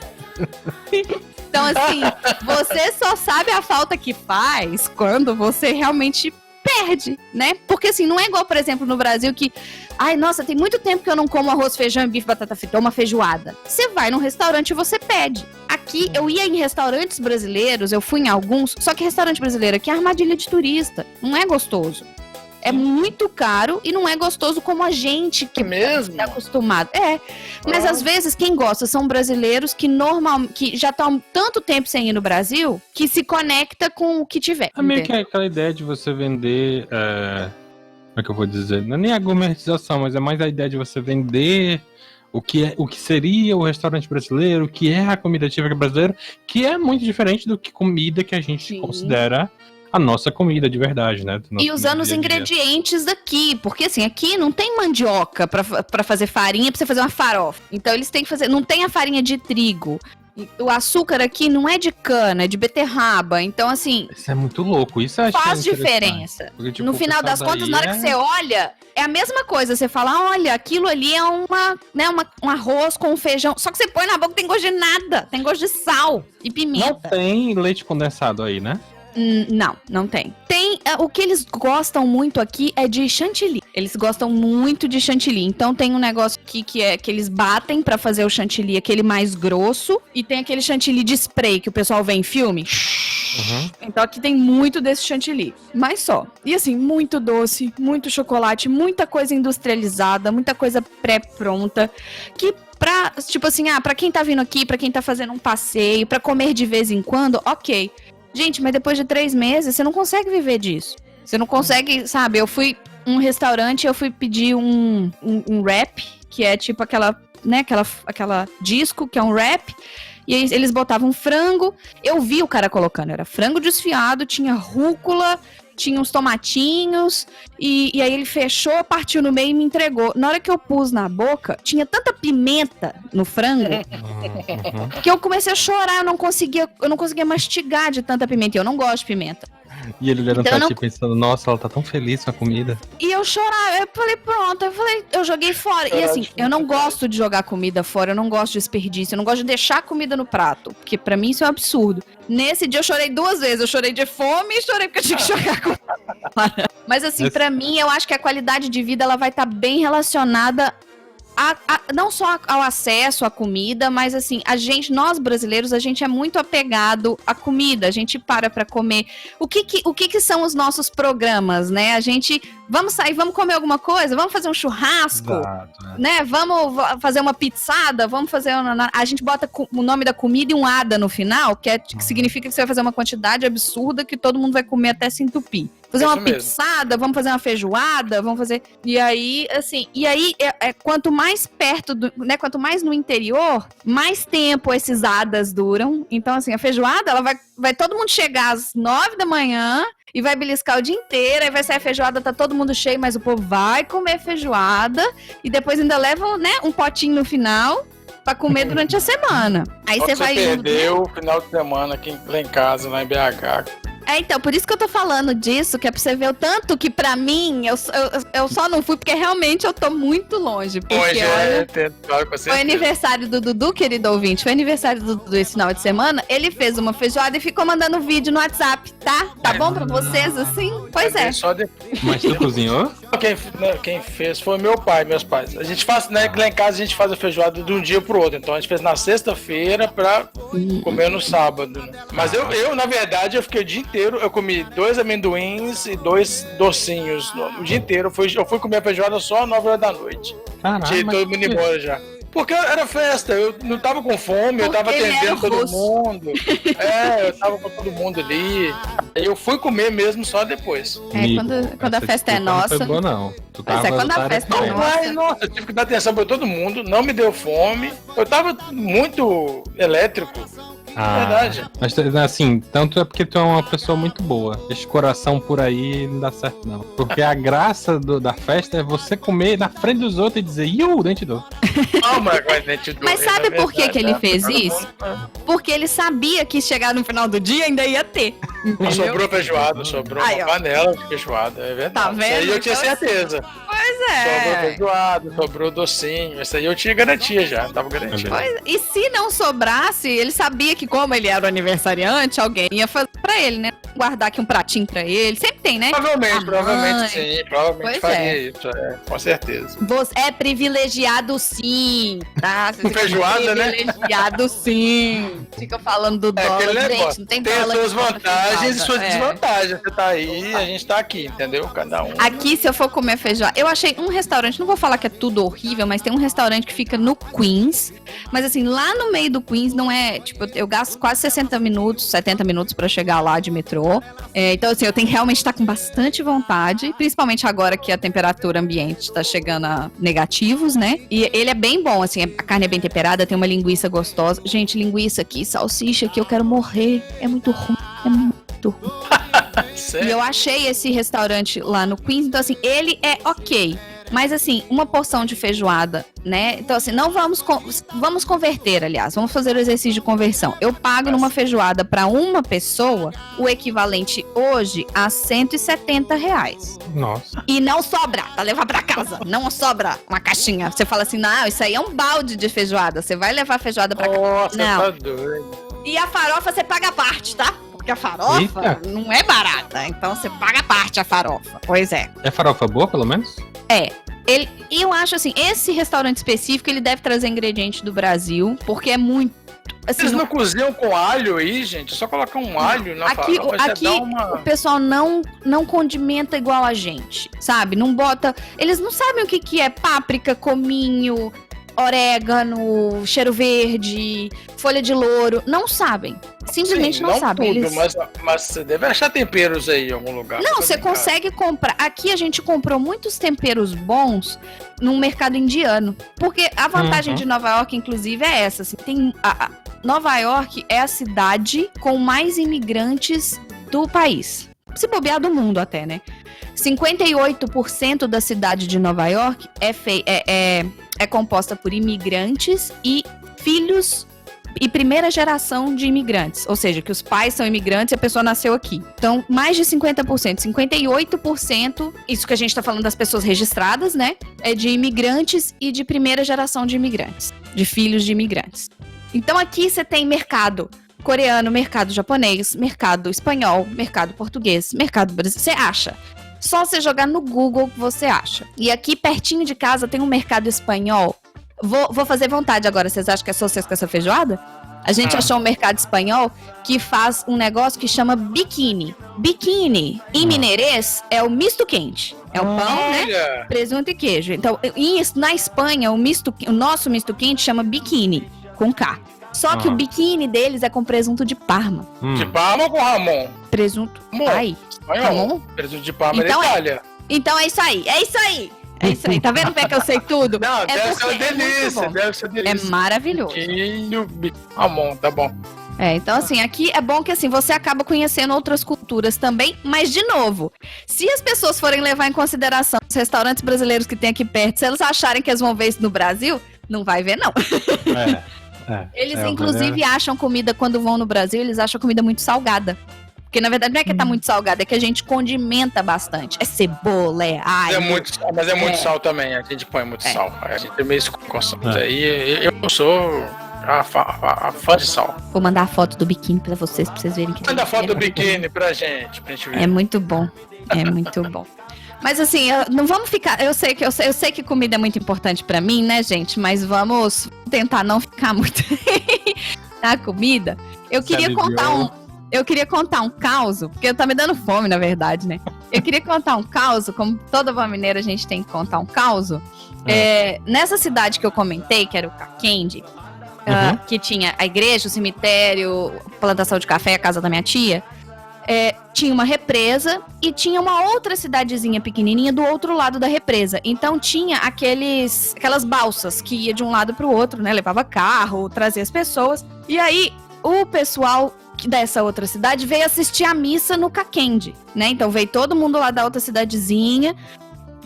Então, assim, você só sabe a falta que faz quando você realmente perde, né? Porque, assim, não é igual, por exemplo, no Brasil que... Ai, nossa, tem muito tempo que eu não como arroz, feijão e bife, batata frita, ou uma feijoada. Você vai num restaurante e você pede. Aqui, eu ia em restaurantes brasileiros, eu fui em alguns, só que restaurante brasileiro aqui é armadilha de turista. Não é gostoso. É muito caro e não é gostoso como a gente que mesmo? tá acostumado. Mas às vezes quem gosta são brasileiros que que já estão tanto tempo sem ir no Brasil que se conecta com o que tiver. É meio que aquela ideia de você vender, como é que eu vou dizer? Não é nem a gourmetização, mas é mais a ideia de você vender o que seria o restaurante brasileiro, o que é a comida típica brasileira, que é muito diferente do que comida que a gente considera a nossa comida de verdade, né? E usando os ingredientes daqui, porque assim, aqui não tem mandioca pra fazer farinha, pra você fazer uma farofa. Então eles têm que fazer, não tem a farinha de trigo. O açúcar aqui não é de cana, é de beterraba. Então, assim... Isso é muito louco. Isso eu faz diferença. Porque, tipo, no final das contas, na hora que você olha, é a mesma coisa. Você fala, olha, aquilo ali é um arroz com feijão. Só que você põe na boca, tem gosto de nada. Tem gosto de sal e pimenta. Não tem leite condensado aí, né? Não tem. O que eles gostam muito aqui é de chantilly. Eles gostam muito de chantilly. Então tem um negócio aqui que eles batem pra fazer o chantilly, aquele mais grosso. E tem aquele chantilly de spray que o pessoal vê em filme. Uhum. Então aqui tem muito desse chantilly. Mas só. E assim, muito doce, muito chocolate, muita coisa industrializada, muita coisa pré-pronta. Que tipo assim, pra quem tá vindo aqui, pra quem tá fazendo um passeio, pra comer de vez em quando, ok. Gente, mas depois de 3 meses, você não consegue viver disso. Você não consegue, sabe? Eu fui num restaurante, eu fui pedir um wrap, que é tipo aquela disco, que é um wrap. E aí eles botavam frango. Eu vi o cara colocando, era frango desfiado, tinha rúcula, tinha uns tomatinhos. E aí ele fechou, partiu no meio e me entregou. Na hora que eu pus na boca, tinha tanta pimenta no frango que eu comecei a chorar. Eu não conseguia mastigar de tanta pimenta. Eu não gosto de pimenta. E ele olhando pra ti pensando, nossa, ela tá tão feliz com a comida. E eu chorava, eu falei, pronto, eu joguei fora. E assim, eu não gosto de jogar comida fora, eu não gosto de desperdício, eu não gosto de deixar comida no prato, porque pra mim isso é um absurdo. Nesse dia eu chorei 2 vezes, eu chorei de fome e chorei porque eu tinha que jogar comida fora. Mas assim, pra mim, eu acho que a qualidade de vida, ela vai estar bem relacionada não só ao acesso à comida, mas assim, nós brasileiros, a gente é muito apegado à comida, a gente para pra comer. O que são os nossos programas, né? A gente, vamos sair, vamos comer alguma coisa, vamos fazer um churrasco, né? Vamos fazer uma pizzada, vamos fazer a gente bota o nome da comida e um ADA no final, que significa que você vai fazer uma quantidade absurda que todo mundo vai comer até se entupir. Fazer uma pizzada, vamos fazer uma feijoada, vamos fazer... E aí, assim... E aí, quanto mais perto né? Quanto mais no interior, mais tempo esses hadas duram. Então, assim, a feijoada, ela vai todo mundo chegar às 9 da manhã e vai beliscar o dia inteiro, aí vai sair a feijoada, tá todo mundo cheio, mas o povo vai comer feijoada e depois ainda leva, né, um potinho no final pra comer durante a semana. Aí você vai... perdeu o final de semana aqui lá em casa, lá em BH. Então, por isso que eu tô falando disso, que é pra você ver o tanto que pra mim, eu só não fui porque realmente eu tô muito longe. Porque foi aniversário do Dudu, querido ouvinte, foi aniversário do Dudu esse final de semana, ele fez uma feijoada e ficou mandando vídeo no WhatsApp, tá? Tá bom pra vocês, assim? Pois é. Mas tu cozinhou? Quem fez foi meu pai, meus pais. A gente faz, né, lá em casa a gente faz a feijoada de um dia pro outro, então a gente fez na sexta-feira pra comer no sábado, né? Mas eu, na verdade, eu fiquei o dia inteiro, eu comi 2 amendoins e 2 docinhos o dia inteiro. Eu fui comer a feijoada só às 9 horas da noite. Tirei todo mundo embora já. Porque era festa, eu não tava com fome, eu tava atendendo todo mundo. Eu tava com todo mundo ali. Eu fui comer mesmo só depois. Quando a festa é nossa. Não foi boa, não. Quando a festa é nossa. Nossa, eu tive que dar atenção pra todo mundo, não me deu fome. Eu tava muito elétrico. Verdade. Mas assim, tanto é porque tu é uma pessoa muito boa. Esse coração por aí não dá certo, não. Porque a graça da festa é você comer na frente dos outros e dizer, dente do. Mas sabe por que ele fez isso? Porque ele sabia que chegar no final do dia ainda ia ter. Sobrou feijoada, sobrou uma panela de feijoada, é verdade. Tá vendo? Isso aí eu tinha então, certeza. Pois Sobrou feijoada, sobrou docinho. Isso aí eu tinha garantia já, tava garantido. E se não sobrasse, ele sabia que como ele era o aniversariante, alguém ia fazer pra ele, né? Guardar aqui um pratinho pra ele. Sempre tem, né? Provavelmente sim. Provavelmente Pois faria isso, com certeza. Você é privilegiado sim, tá? Você Com feijoada, né? Privilegiado sim. Fica falando do dólar, aquele gente, negócio. não tem Tem as dólar. suas que compra vantagens e suas feijoada. desvantagens. Você tá aí, a gente tá aqui, entendeu? Cada um. Aqui, se eu for comer feijoada, eu achei um restaurante, não vou falar que é tudo horrível, mas tem um restaurante que fica no Queens, mas assim, lá no meio do Queens não é, tipo, eu gasto quase 60 minutos, 70 minutos pra chegar lá de metrô, então assim, eu tenho que realmente estar com bastante vontade, principalmente agora que a temperatura ambiente tá chegando a negativos, né, e ele é bem bom, assim, a carne é bem temperada, tem uma linguiça gostosa, gente, linguiça aqui, salsicha aqui, eu quero morrer, é muito ruim, é muito ruim. E eu achei esse restaurante lá no Queens, então assim, ele é ok. Mas assim, uma porção de feijoada, né? Então assim, não vamos converter, aliás, vamos fazer o exercício de conversão. Eu pago numa feijoada para uma pessoa o equivalente hoje a R$170. Nossa. E não sobra pra levar pra casa. Não sobra uma caixinha. Você fala assim, não, isso aí é um balde de feijoada. Você vai levar a feijoada pra casa. Nossa, Não. tá doido. E a farofa você paga a parte, tá? Porque a farofa Eita. não é barata. Então você paga a parte a farofa. Pois é. É farofa boa, pelo menos? Eu acho assim, esse restaurante específico, ele deve trazer ingredientes do Brasil, porque é muito... Assim, Vocês não cozinham com alho aí, gente? É só colocar um alho na aqui farofa, você aqui dá o uma... pessoal não condimenta igual a gente, sabe? Não bota... Eles não sabem o que é páprica, cominho, orégano, cheiro verde, folha de louro. Não sabem. Simplesmente Sim, não sabem. tudo, Eles... mas você deve achar temperos aí em algum lugar. Não, pra você fazer em casa. consegue comprar. Aqui a gente comprou muitos temperos bons no mercado indiano. Porque a vantagem de Nova York, inclusive, é essa. Assim, Nova York é a cidade com mais imigrantes do país. Se bobear do mundo até, né? 58% da cidade de Nova York é composta por imigrantes e filhos e primeira geração de imigrantes, ou seja, que os pais são imigrantes e a pessoa nasceu aqui. Então, mais de 50%, 58%, isso que a gente tá falando das pessoas registradas, né? É de imigrantes e de primeira geração de imigrantes, de filhos de imigrantes. Então, aqui você tem mercado coreano, mercado japonês, mercado espanhol, mercado português, mercado brasileiro. Você acha? Só você jogar no Google que você acha. E aqui, pertinho de casa, tem um mercado espanhol. Vou fazer vontade agora. Vocês acham que é só vocês com essa feijoada? A gente achou um mercado espanhol que faz um negócio que chama biquíni. Biquíni, em mineirês, é o misto quente. É o pão, né? Olha, Presunto e queijo. Então, na Espanha, o nosso misto quente chama biquíni, com K. Só que o biquíni deles é com presunto de Parma. de Parma ou com Ramon? Presunto. Amor, Ai, espanhol. Ramon? Presunto de Parma Então é é. Itália. Então é isso aí. É isso aí. É isso aí. Tá vendo como é que eu sei tudo? Não, é deve ser porque uma é muito delícia, bom. deve ser É delícia. maravilhoso. Ramon, tá bom. Então assim, aqui é bom que assim, você acaba conhecendo outras culturas também, mas de novo, se as pessoas forem levar em consideração os restaurantes brasileiros que tem aqui perto, se elas acharem que eles vão ver isso no Brasil, não vai ver não. Eles inclusive acham comida, quando vão no Brasil, eles acham comida muito salgada. Porque na verdade não é que tá muito salgada, é que a gente condimenta bastante. É cebola, é alho. Mas é muito sal também, a gente põe muito sal. A gente é meio com sal. Aí eu sou a fã de sal. Vou mandar a foto do biquíni pra vocês verem que Manda a foto do biquíni pra gente ver. É muito bom. É muito bom. Mas assim, não vamos ficar. Eu sei que comida é muito importante pra mim, né, gente? Mas vamos tentar não ficar muito na comida. Eu queria contar um caos, porque tá me dando fome, na verdade, né? Eu queria contar um caos, como toda boa mineira a gente tem que contar um caos. Nessa cidade que eu comentei, que era o Kakendi, que tinha a igreja, o cemitério, plantação de café, a casa da minha tia, tinha uma represa e tinha uma outra cidadezinha pequenininha do outro lado da represa. Então tinha aquelas balsas que ia de um lado pro outro, né? Levava carro, trazia as pessoas. E aí o pessoal dessa outra cidade veio assistir a missa no Kakendi, né? Então veio todo mundo lá da outra cidadezinha,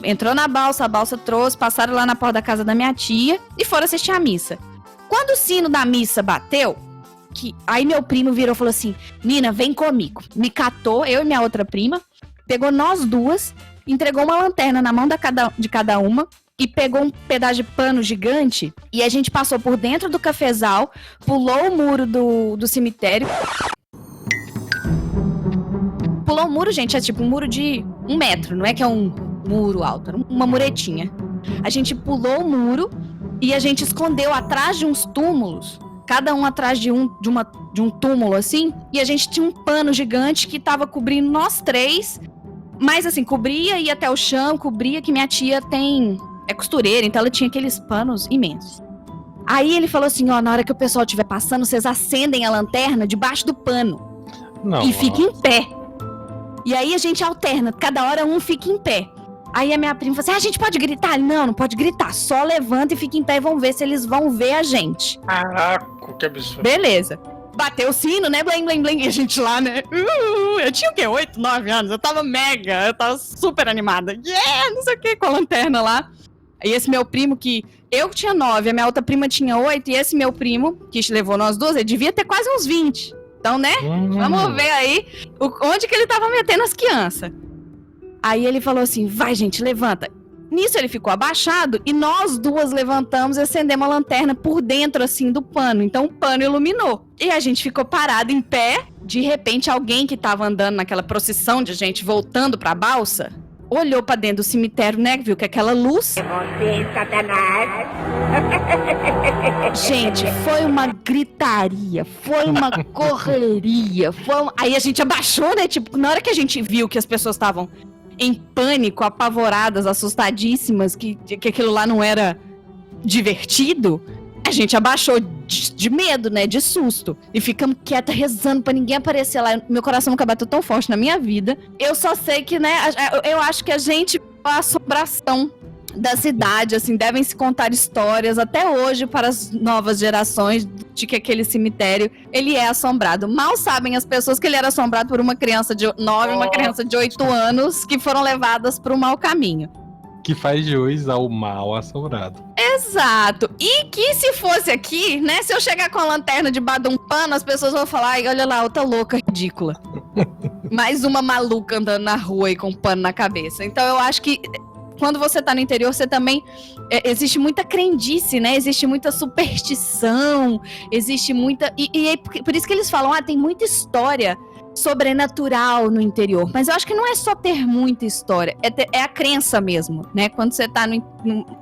entrou na balsa, a balsa trouxe, passaram lá na porta da casa da minha tia e foram assistir a missa. Quando o sino da missa bateu, aí meu primo virou e falou assim: Nina, vem comigo. Me catou, eu e minha outra prima, pegou nós duas entregou uma lanterna na mão de cada uma e pegou um pedaço de pano gigante e a gente passou por dentro do cafezal, pulou o muro do cemitério. Pulou o muro, gente, é tipo um muro de 1 metro, não é que é um muro alto, era uma muretinha. A gente pulou o muro e a gente escondeu atrás de uns túmulos, cada um atrás de um túmulo, assim, e a gente tinha um pano gigante que tava cobrindo nós 3, mas assim, cobria, ia até o chão, cobria, que minha tia é costureira, então ela tinha aqueles panos imensos. Aí ele falou assim, ó, na hora que o pessoal estiver passando, vocês acendem a lanterna debaixo do pano. Não. E fica em pé. E aí a gente alterna, cada hora um fica em pé. Aí a minha prima falou assim, a gente pode gritar? Não pode gritar, só levanta e fica em pé e vamos ver se eles vão ver a gente. Caraca, que absurdo. Beleza. Bateu o sino, né, blim, blim, blim, e a gente lá, né, eu tinha o quê, 8, 9 anos, eu tava super animada, não sei o que, com a lanterna lá. E esse meu primo que, eu tinha 9, a minha outra prima tinha 8, e esse meu primo, que levou nós duas, ele devia ter quase uns 20. Então, né, vamos ver aí onde que ele tava metendo as crianças. Aí ele falou assim, vai gente, levanta. Nisso ele ficou abaixado e nós duas levantamos e acendemos a lanterna por dentro, assim, do pano. Então o pano iluminou. E a gente ficou parado em pé. De repente, alguém que tava andando naquela procissão de gente voltando pra balsa, olhou pra dentro do cemitério, né, viu que aquela luz... Você, Satanás. Gente, foi uma gritaria, foi uma correria, Aí a gente abaixou, né, tipo, na hora que a gente viu que as pessoas estavam em pânico, apavoradas, assustadíssimas, que aquilo lá não era divertido, a gente abaixou de medo, né, de susto. E ficamos quieta, rezando pra ninguém aparecer lá. Meu coração nunca bateu tão forte na minha vida. Eu só sei que, né, eu acho que a gente, a assombração da cidade, assim, devem se contar histórias até hoje para as novas gerações de que aquele cemitério, ele é assombrado. Mal sabem as pessoas que ele era assombrado por uma criança de 9 e uma criança de 8 anos que foram levadas para o mau caminho. Que faz jus ao mal assombrado. Exato. E que se fosse aqui, né, se eu chegar com a lanterna debaixo de um pano, as pessoas vão falar, ai, olha lá, outra louca ridícula. Mais uma maluca andando na rua e com um pano na cabeça. Então eu acho que quando você tá no interior, você também... existe muita crendice, né? Existe muita superstição, existe muita... E por isso que eles falam, tem muita história sobrenatural no interior. Mas eu acho que não é só ter muita história, é a crença mesmo, né? Quando você tá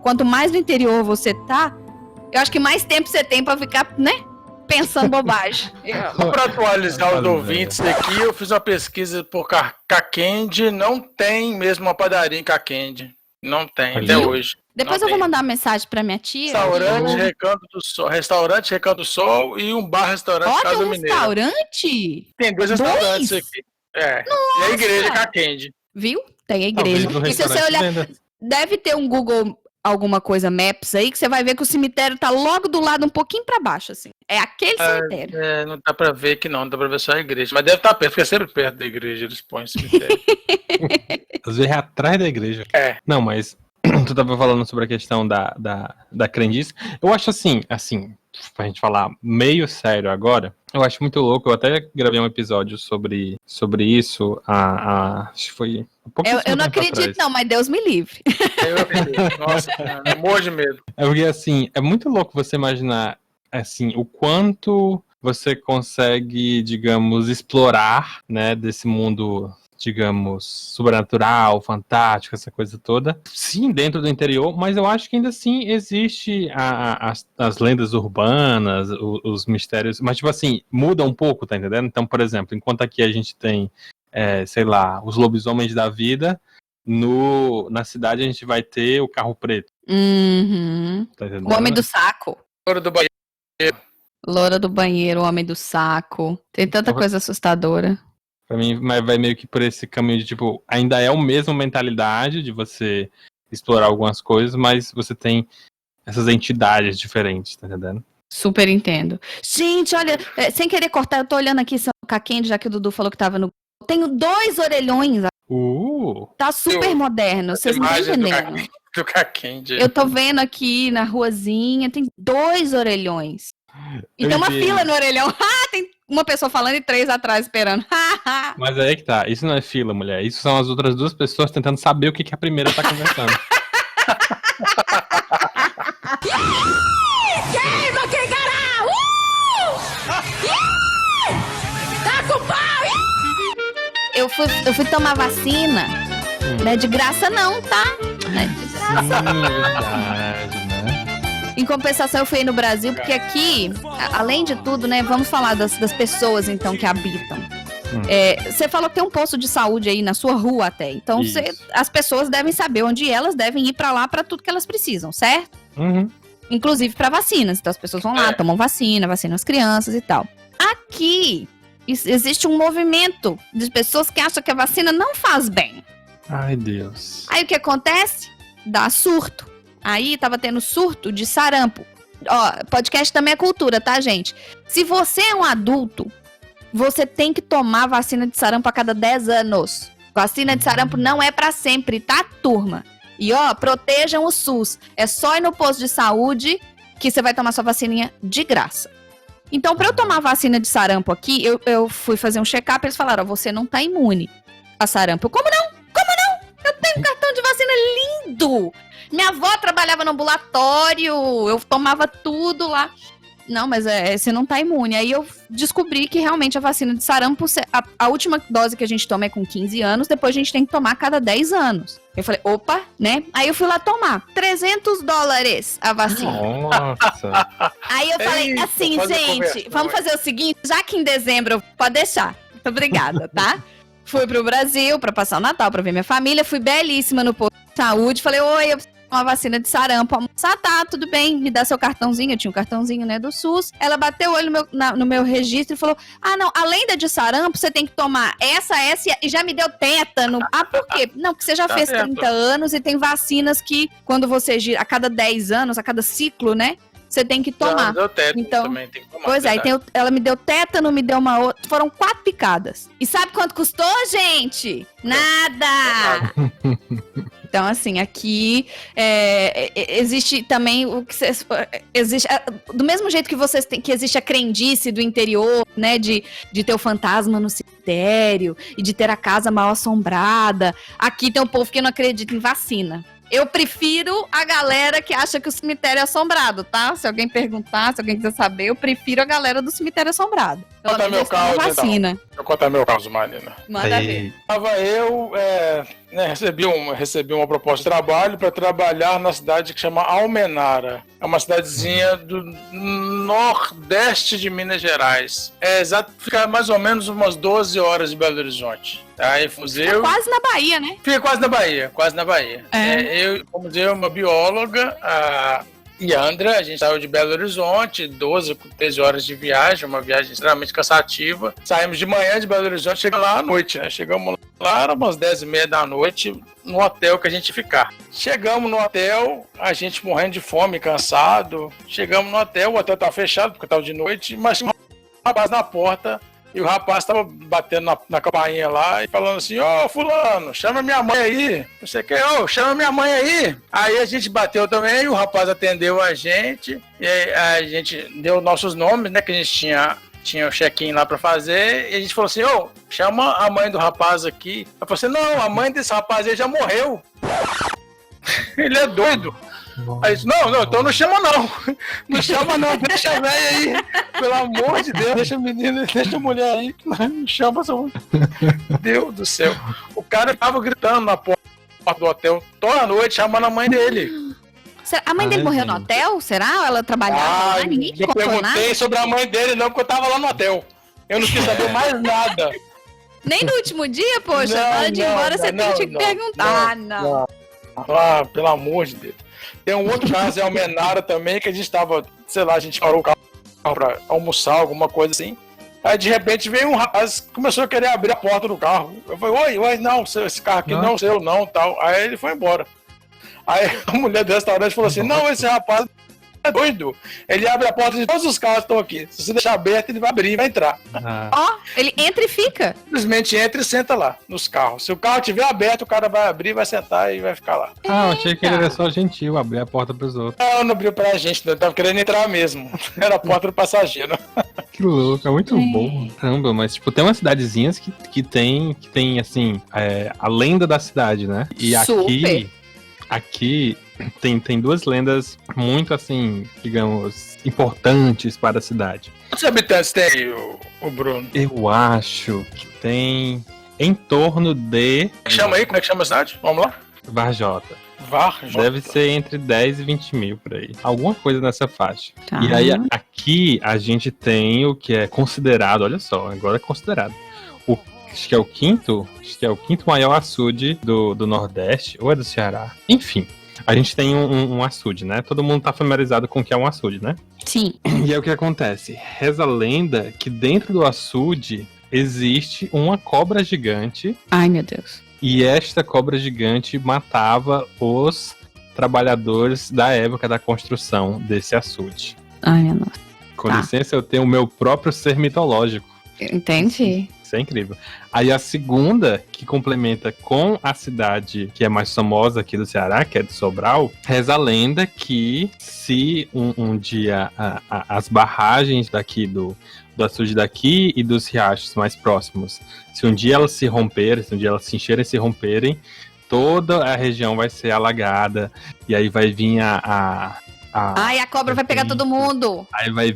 quanto mais no interior você tá, eu acho que mais tempo você tem pra ficar, né? Pensando bobagem. Para atualizar os ouvintes aqui, eu fiz uma pesquisa por Caquende, não tem mesmo uma padaria em Caquende. Não tem, até hoje. Depois eu vou mandar uma mensagem pra minha tia. Restaurante Recanto do Sol e um bar-restaurante Casa Olha, um Mineira. Restaurante? Tem 2 restaurantes aqui. E a igreja Caquende. Viu? Tem a igreja. E se você olhar, deve ter um Google, alguma coisa, Maps aí, que você vai ver que o cemitério tá logo do lado, um pouquinho pra baixo, assim. É aquele cemitério. Não dá pra ver que não dá pra ver só a igreja. Mas deve estar perto, fica sempre perto da igreja, eles põem o cemitério. Às vezes é atrás da igreja. Não, mas tu tava falando sobre a questão da crendice. Eu acho assim, pra gente falar meio sério agora, eu acho muito louco. Eu até gravei um episódio sobre isso. Acho que foi um pouquinho. Eu não acredito, atrás. Não, mas Deus me livre. Eu acredito. Nossa, eu morro de medo. É porque assim, é muito louco você imaginar assim, o quanto você consegue, digamos, explorar, né, desse mundo, digamos, sobrenatural, fantástico, essa coisa toda. Sim, dentro do interior, mas eu acho que ainda assim existe as lendas urbanas, os mistérios, mas tipo assim, muda um pouco, tá entendendo? Então, por exemplo, enquanto aqui a gente tem, sei lá, os lobisomens da vida, na cidade a gente vai ter o carro preto. Tá entendendo? O homem do saco. Loura do banheiro. Loura do banheiro, o homem do saco. Tem tanta coisa assustadora. Pra mim, vai meio que por esse caminho de, tipo, ainda é a mesma mentalidade de você explorar algumas coisas, mas você tem essas entidades diferentes, tá entendendo? Super entendo. Gente, olha, sem querer cortar, eu tô olhando aqui São Caquende, já que o Dudu falou que tava no... Tenho 2 orelhões. Tá super moderno, vocês não estão entendendo. Do Caquende. Eu tô vendo aqui na ruazinha, tem 2 orelhões. E tem uma fila no orelhão. Tem uma pessoa falando e 3 atrás esperando. Mas aí que tá. Isso não é fila, mulher. Isso são as outras 2 pessoas tentando saber o que a primeira tá conversando. Queima, quem gará! Tá com pau! Eu fui tomar vacina, não é de graça não, tá? Não é de graça. Verdade, né? Em compensação, eu fui aí no Brasil, porque aqui, além de tudo, né, vamos falar das pessoas, então, que habitam. Você falou que tem um posto de saúde aí na sua rua até, então as pessoas devem saber onde elas devem ir pra lá pra tudo que elas precisam, certo? Uhum. Inclusive pra vacinas, então as pessoas vão lá, tomam vacinam as crianças e tal. Aqui, existe um movimento de pessoas que acham que a vacina não faz bem. Ai, Deus. Aí o que acontece? Dá surto. Aí tava tendo surto de sarampo. Ó, podcast também é cultura, tá, gente? Se você é um adulto, você tem que tomar vacina de sarampo a cada 10 anos. Vacina de sarampo não é pra sempre, tá, turma? E ó, protejam o SUS. É só ir no posto de saúde que você vai tomar sua vacininha de graça. Então, pra eu tomar vacina de sarampo aqui, eu fui fazer um check-up e eles falaram, ó, você não tá imune a sarampo. Como não? Como não? Eu tenho um cartão de vacina lindo! Minha avó trabalhava no ambulatório, eu tomava tudo lá. Não, mas você não tá imune. Aí eu descobri que realmente a vacina de sarampo, a última dose que a gente toma é com 15 anos, depois a gente tem que tomar a cada 10 anos. Eu falei, opa, né? Aí eu fui lá tomar. $300 a vacina. Nossa. Aí eu falei Eita, assim, faz a gente, conversa, vamos vai. fazer o seguinte, já que em dezembro, pode deixar. Muito obrigada, tá? Fui pro Brasil pra passar o Natal, pra ver minha família, fui belíssima no posto de saúde, falei, oi, eu preciso de uma vacina de sarampo. A moça, tá, tudo bem, me dá seu cartãozinho, eu tinha um cartãozinho, né, do SUS. Ela bateu o olho no meu registro e falou, não, além da de sarampo, você tem que tomar essa e já me deu tétano. Ah, por quê? Não, porque você já fez certo. 30 anos e tem vacinas que, quando você gira, a cada 10 anos, a cada ciclo, né, você tem que tomar. Deu tétano Então, também, tem que tomar. Pois é, verdade. ela me deu tétano, me deu uma outra. Foram 4 picadas. E sabe quanto custou, gente? Nada! Então, assim, aqui existe também o que existe. Do mesmo jeito que vocês têm, que existe a crendice do interior, né? De ter o fantasma no cemitério e de ter a casa mal assombrada. Aqui tem um povo que não acredita em vacina. Eu prefiro a galera que acha que o cemitério é assombrado, tá? Se alguém perguntar, se alguém quiser saber, eu prefiro a galera do cemitério assombrado. Pelo Conta menos meu eles tomam caos, então. vacina. Deixa eu contar meu caso, Marina. Manda ver. Tava eu, recebi uma proposta de trabalho para trabalhar na cidade que chama Almenara. É uma cidadezinha do nordeste de Minas Gerais. Fica mais ou menos umas 12 horas de Belo Horizonte. Aí fomos eu... Quase na Bahia, né? Fica quase na Bahia. Fomos eu, uma bióloga, a Yandra, a gente saiu de Belo Horizonte, 12, 13 horas de viagem, uma viagem extremamente cansativa. Saímos de manhã de Belo Horizonte, chegamos lá à noite, né? Chegamos lá, eram umas 10h30 da noite, no hotel que a gente ia ficar. Chegamos no hotel, a gente morrendo de fome, cansado. Chegamos no hotel, o hotel estava fechado, porque estava de noite, mas tinha um rapaz na porta. E o rapaz tava batendo na campainha lá e falando assim, ô fulano, chama minha mãe aí. Você quer? Chama minha mãe aí. Aí a gente bateu também, o rapaz atendeu a gente. E aí a gente deu nossos nomes, né? Que a gente tinha o check-in lá pra fazer. E a gente falou assim, chama a mãe do rapaz aqui. Ela falou assim, não, a mãe desse rapaz aí já morreu. Ele é doido. Aí disse, não, então não chama não. Não chama não, deixa a velha aí. Pelo amor de Deus, deixa a menina, deixa a mulher aí. Não chama essa mulher. Deus do céu. O cara tava gritando na porta do hotel toda noite, chamando a mãe dele. A mãe dele morreu no hotel? Será? Ela trabalhava lá? Ninguém te eu contou nada? perguntei sobre a mãe dele não, porque eu tava lá no hotel. Eu não quis saber mais nada. Nem no último dia, poxa. Na hora de ir embora, você tinha que perguntar. Não. Ah, pelo amor de Deus. Tem um outro caso em Almenara também, que a gente tava, sei lá, a gente parou o carro pra almoçar, alguma coisa assim. Aí de repente veio um rapaz, começou a querer abrir a porta do carro. Eu falei, oi, não, esse carro aqui não é seu, não, tal. Aí ele foi embora. Aí a mulher do restaurante falou assim, não, esse rapaz é doido. Ele abre a porta de todos os carros que estão aqui. Se você deixar aberto, ele vai abrir e vai entrar. Ele entra e fica. Simplesmente entra e senta lá, nos carros. Se o carro estiver aberto, o cara vai abrir, vai sentar e vai ficar lá. Eu achei que ele era só gentil, abrir a porta pros outros. Não abriu pra gente, não. Ele tava querendo entrar mesmo. Era a porta do passageiro. Que louco, é muito bom. Caramba, mas tipo, tem umas cidadezinhas que tem assim, a lenda da cidade, né? E Super. aqui tem duas lendas muito assim, digamos, importantes para a cidade. Quantos habitantes tem o Bruno? Eu acho que tem em torno de... Chama aí, como é que chama a cidade? Vamos lá. Varjota. Varjota. Deve ser entre 10 e 20 mil por aí. Alguma coisa nessa faixa. Tá. E aí, aqui, a gente tem o que é considerado, olha só, agora é considerado. Acho que é o quinto maior açude do Nordeste, ou é do Ceará. Enfim, a gente tem um açude, né? Todo mundo tá familiarizado com o que é um açude, né? Sim. E é o que acontece. Reza a lenda que dentro do açude existe uma cobra gigante. Ai, meu Deus. E esta cobra gigante matava os trabalhadores da época da construção desse açude. Ai, minha nossa. Com Tá. licença, eu tenho o meu próprio ser mitológico. Entendi. Isso é incrível. Aí a segunda, que complementa com a cidade que é mais famosa aqui do Ceará, que é de Sobral, reza a lenda que se um dia as barragens daqui do açude daqui e dos riachos mais próximos, se um dia elas se romperem, se um dia elas se encherem e se romperem, toda a região vai ser alagada, e aí vai vir Ai, a cobra vai pegar todo mundo. Aí vai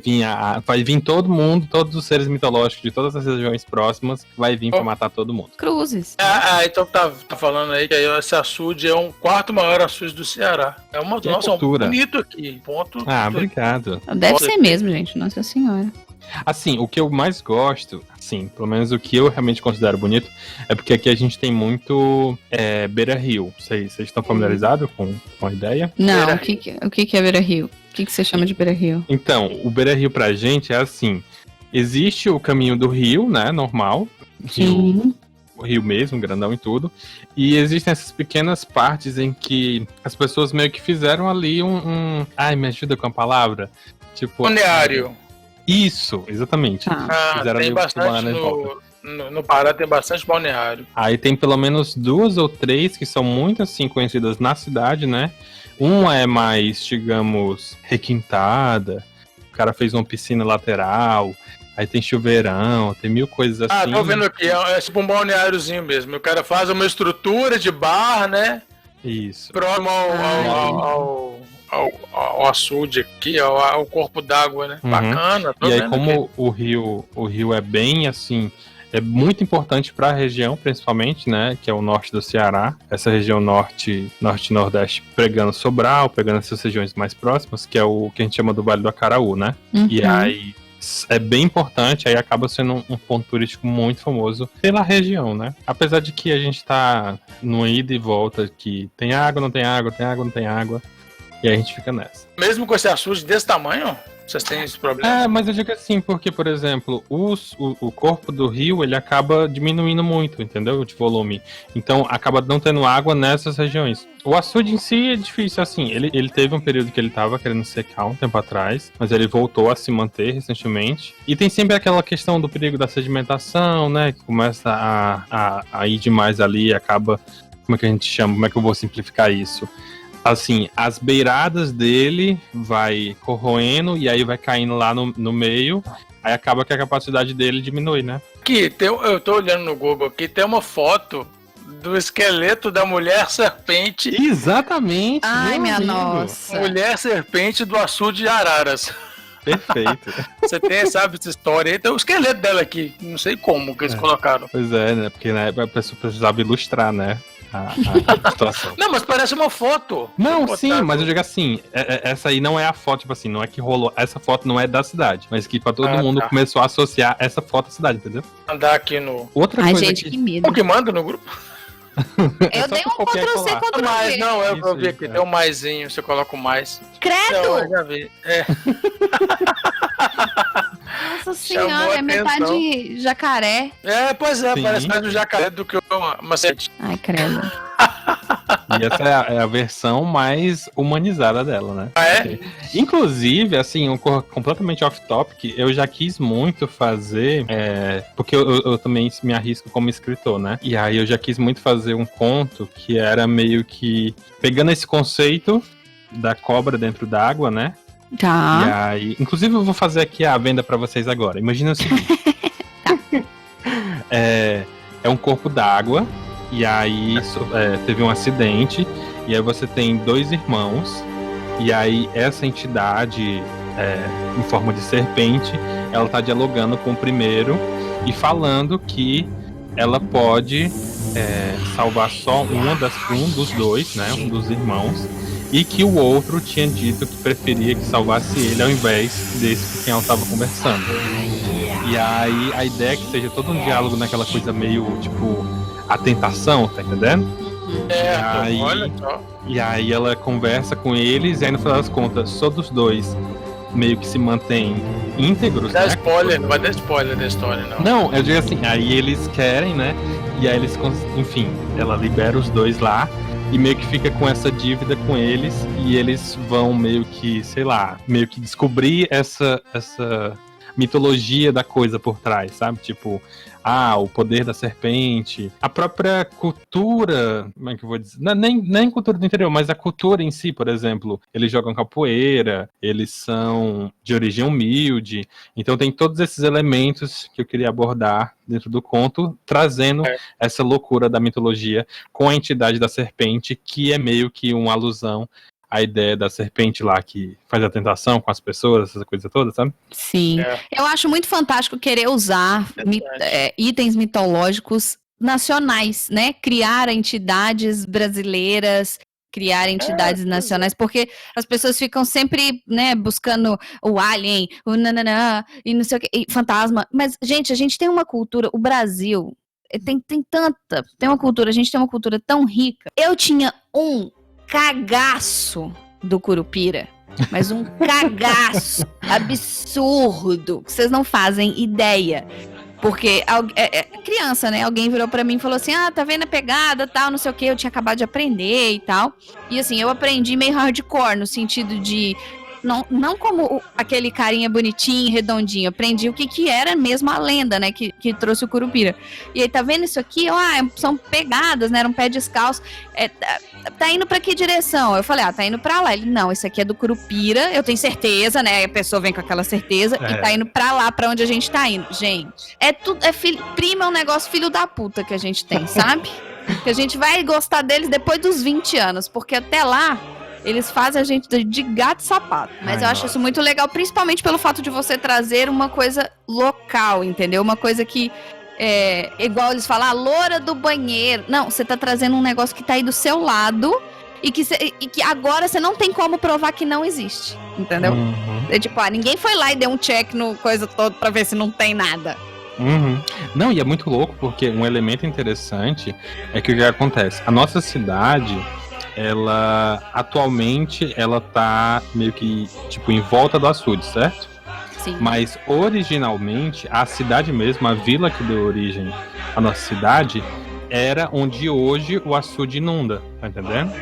vir todo mundo, todos os seres mitológicos de todas as regiões próximas, vai vir pra matar todo mundo. Cruzes. Então tá falando aí que aí esse açude é um quarto maior açude do Ceará. É uma Que nossa, cultura. bonito aqui. Ponto. Obrigado. Deve ser mesmo, gente. Nossa Senhora. Assim, o que eu mais gosto, assim, pelo menos o que eu realmente considero bonito, é porque aqui a gente tem muito beira-rio. Vocês estão familiarizados com a ideia? Não, Beira o que é Beira-Rio? O que você chama de Beira-Rio? Então, o beira-rio pra gente é assim, existe o caminho do rio, né, normal, o rio mesmo, grandão e tudo, e existem essas pequenas partes em que as pessoas meio que fizeram ali Ai, me ajuda com a palavra? Tipo... Balneário. Isso, exatamente. Tá. Fizeram ali Tem o bastante banana de volta. no Pará, tem bastante balneário. Aí tem pelo menos 2 ou 3 que são muito assim conhecidas na cidade, né? Uma é mais, digamos, requintada. O cara fez uma piscina lateral. Aí tem chuveirão, tem mil coisas assim. Tô vendo aqui, é tipo um balneáriozinho mesmo. O cara faz uma estrutura de bar, né? Isso. Próximo ao açude aqui, ao corpo d'água, né? Uhum. Bacana. Tô E aí, vendo como aqui. o rio é bem assim, é muito importante para a região, principalmente, né? Que é o norte do Ceará. Essa região norte e nordeste, pegando Sobral, pegando essas regiões mais próximas, que é o que a gente chama do Vale do Acaraú, né? E aí é bem importante, aí acaba sendo um ponto turístico muito famoso pela região, né? Apesar de que a gente tá numa ida e volta que tem água, não tem água, tem água, não tem água. E aí a gente fica nessa. Mesmo com esse açude desse tamanho, vocês têm esse problema? Mas eu digo assim, porque, por exemplo, o corpo do rio, ele acaba diminuindo muito, entendeu? De volume. Então, acaba não tendo água nessas regiões. O açude em si é difícil, assim, ele teve um período que ele tava querendo secar um tempo atrás, mas ele voltou a se manter recentemente. E tem sempre aquela questão do perigo da sedimentação, né? Que começa a ir demais ali e acaba... Como é que a gente chama? Como é que eu vou simplificar isso? Assim, as beiradas dele vai corroendo e aí vai caindo lá no meio, aí acaba que a capacidade dele diminui, né? Aqui, eu tô olhando no Google aqui, tem uma foto do esqueleto da mulher serpente. Exatamente! Ai, minha amigo. nossa. Mulher serpente do açude de Araras. Perfeito. Você sabe essa história aí? Tem o esqueleto dela aqui, não sei como que eles colocaram. Pois é, né? Porque na época a pessoa precisava ilustrar, né? A situação. Não, mas parece uma foto. Não, Vou sim, botar mas eu no- digo assim, essa aí não é a foto, tipo assim, não é que rolou, essa foto não é da cidade, mas que pra todo mundo tá. começou a associar essa foto à cidade, entendeu? Andar aqui no... Outra Ai, coisa gente, que medo. O que manda no grupo? Eu só dei tu um copiar e Ctrl-C, colar. Ctrl-V. Mais, não, eu Isso vi aí, aqui, cara. tem um maisinho, você coloca o mais. Não, eu Credo! já vi. É. Nossa Chamou senhora, é a metade jacaré. Pois é, Sim. parece mais um jacaré do que uma sete. Ai, credo. E essa é a versão mais humanizada dela, né? Ah, é? Inclusive, assim, completamente off-topic, eu já quis muito fazer, porque eu também me arrisco como escritor, né? E aí eu já quis muito fazer um conto que era meio que pegando esse conceito da cobra dentro d'água, né? E Tá. aí, inclusive eu vou fazer aqui a venda pra vocês agora. Imagina o seguinte. É um corpo d'água, e aí teve um acidente, e aí você tem 2 irmãos, e aí essa entidade em forma de serpente, ela tá dialogando com o primeiro e falando que ela pode salvar só um dos dois, né, um dos irmãos, e que o outro tinha dito que preferia que salvasse ele ao invés desse com quem ela estava conversando. E aí a ideia é que seja todo um diálogo naquela coisa meio, tipo, a tentação, tá entendendo? Aí- olha só. E aí ela conversa com eles, e aí no final das contas, só dos dois meio que se mantêm íntegros, Dá né? spoiler, não vai dar spoiler da história, não. Não, eu digo assim, aí eles querem, né? E aí eles, enfim, ela libera os dois lá e meio que fica com essa dívida com eles, e eles vão meio que, sei lá, meio que descobrir essa mitologia da coisa por trás, sabe? Tipo, o poder da serpente, a própria cultura, como é que eu vou dizer? Nem cultura do interior, mas a cultura em si, por exemplo, eles jogam capoeira, eles são de origem humilde, então tem todos esses elementos que eu queria abordar dentro do conto, trazendo essa loucura da mitologia com a entidade da serpente, que é meio que uma alusão a ideia da serpente lá que faz a tentação com as pessoas, essa coisa toda, sabe? Sim. É. Eu acho muito fantástico querer usar itens mitológicos nacionais, né? Criar entidades brasileiras, criar entidades nacionais, porque as pessoas ficam sempre, né, buscando o alien, o nananã, e não sei o que, e fantasma. Mas, gente, a gente tem uma cultura, o Brasil tem uma cultura, a gente tem uma cultura tão rica. Eu tinha um cagaço do Curupira, mas um cagaço absurdo, que vocês não fazem ideia. Porque criança, né? Alguém virou pra mim e falou assim: tá vendo a pegada, tal, não sei o que, eu tinha acabado de aprender e tal. E assim, eu aprendi meio hardcore, no sentido de não como aquele carinha bonitinho, redondinho. Eu aprendi o que era mesmo a lenda, né? Que trouxe o Curupira. E aí, tá vendo isso aqui? São pegadas, né? Era um pé descalço. Tá indo pra que direção? Eu falei, tá indo pra lá. Ele, não, isso aqui é do Curupira, eu tenho certeza, né? A pessoa vem com aquela certeza e tá indo pra lá, pra onde a gente tá indo. Gente, prima é um negócio filho da puta que a gente tem, sabe? Que a gente vai gostar deles depois dos 20 anos, porque até lá eles fazem a gente de gato e sapato. Mas eu acho isso muito legal, principalmente pelo fato de você trazer uma coisa local, entendeu? Uma coisa que igual eles falam, a loura do banheiro. Não, você tá trazendo um negócio que tá aí do seu lado e que agora você não tem como provar que não existe, entendeu? Uhum. É tipo, ninguém foi lá e deu um check no coisa toda pra ver se não tem nada. Uhum. Não, e é muito louco, porque um elemento interessante é que o que acontece? A nossa cidade, atualmente, ela tá meio que, tipo, em volta do açude, certo? Sim. Mas, originalmente, a cidade mesmo, a vila que deu origem à nossa cidade, era onde hoje o açude inunda, tá entendendo?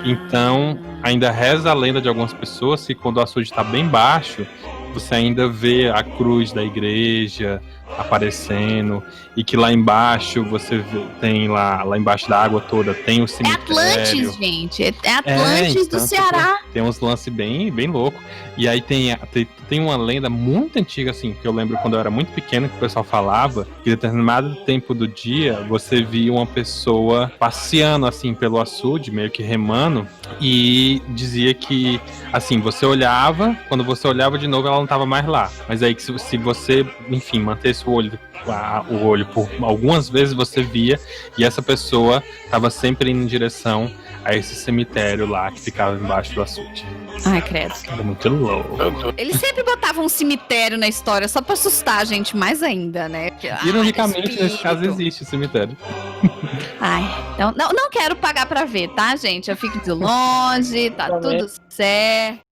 Então, ainda reza a lenda de algumas pessoas que quando o açude tá bem baixo, você ainda vê a cruz da igreja aparecendo, e que lá embaixo você tem lá embaixo da água toda tem o cemitério. É Atlantis, gente. É Atlantis do Ceará. Tem uns lances bem loucos. E aí tem uma lenda muito antiga, assim, que eu lembro quando eu era muito pequeno, que o pessoal falava que em determinado tempo do dia você via uma pessoa passeando, assim, pelo açude, meio que remando, e dizia que, assim, você olhava, quando você olhava de novo ela não estava mais lá. Mas aí que se você, enfim, mantesse o olho por algumas vezes, você via, e essa pessoa estava sempre indo em direção a esse cemitério lá que ficava embaixo do açude. Ai, credo. Era muito louco. Eles sempre botavam um cemitério na história só pra assustar a gente mais ainda, né? Porque, Ironicamente, nesse caso, espírito. existe o cemitério. Ai, então não quero pagar pra ver, tá, gente? Eu fico de longe, tá Também. tudo certo.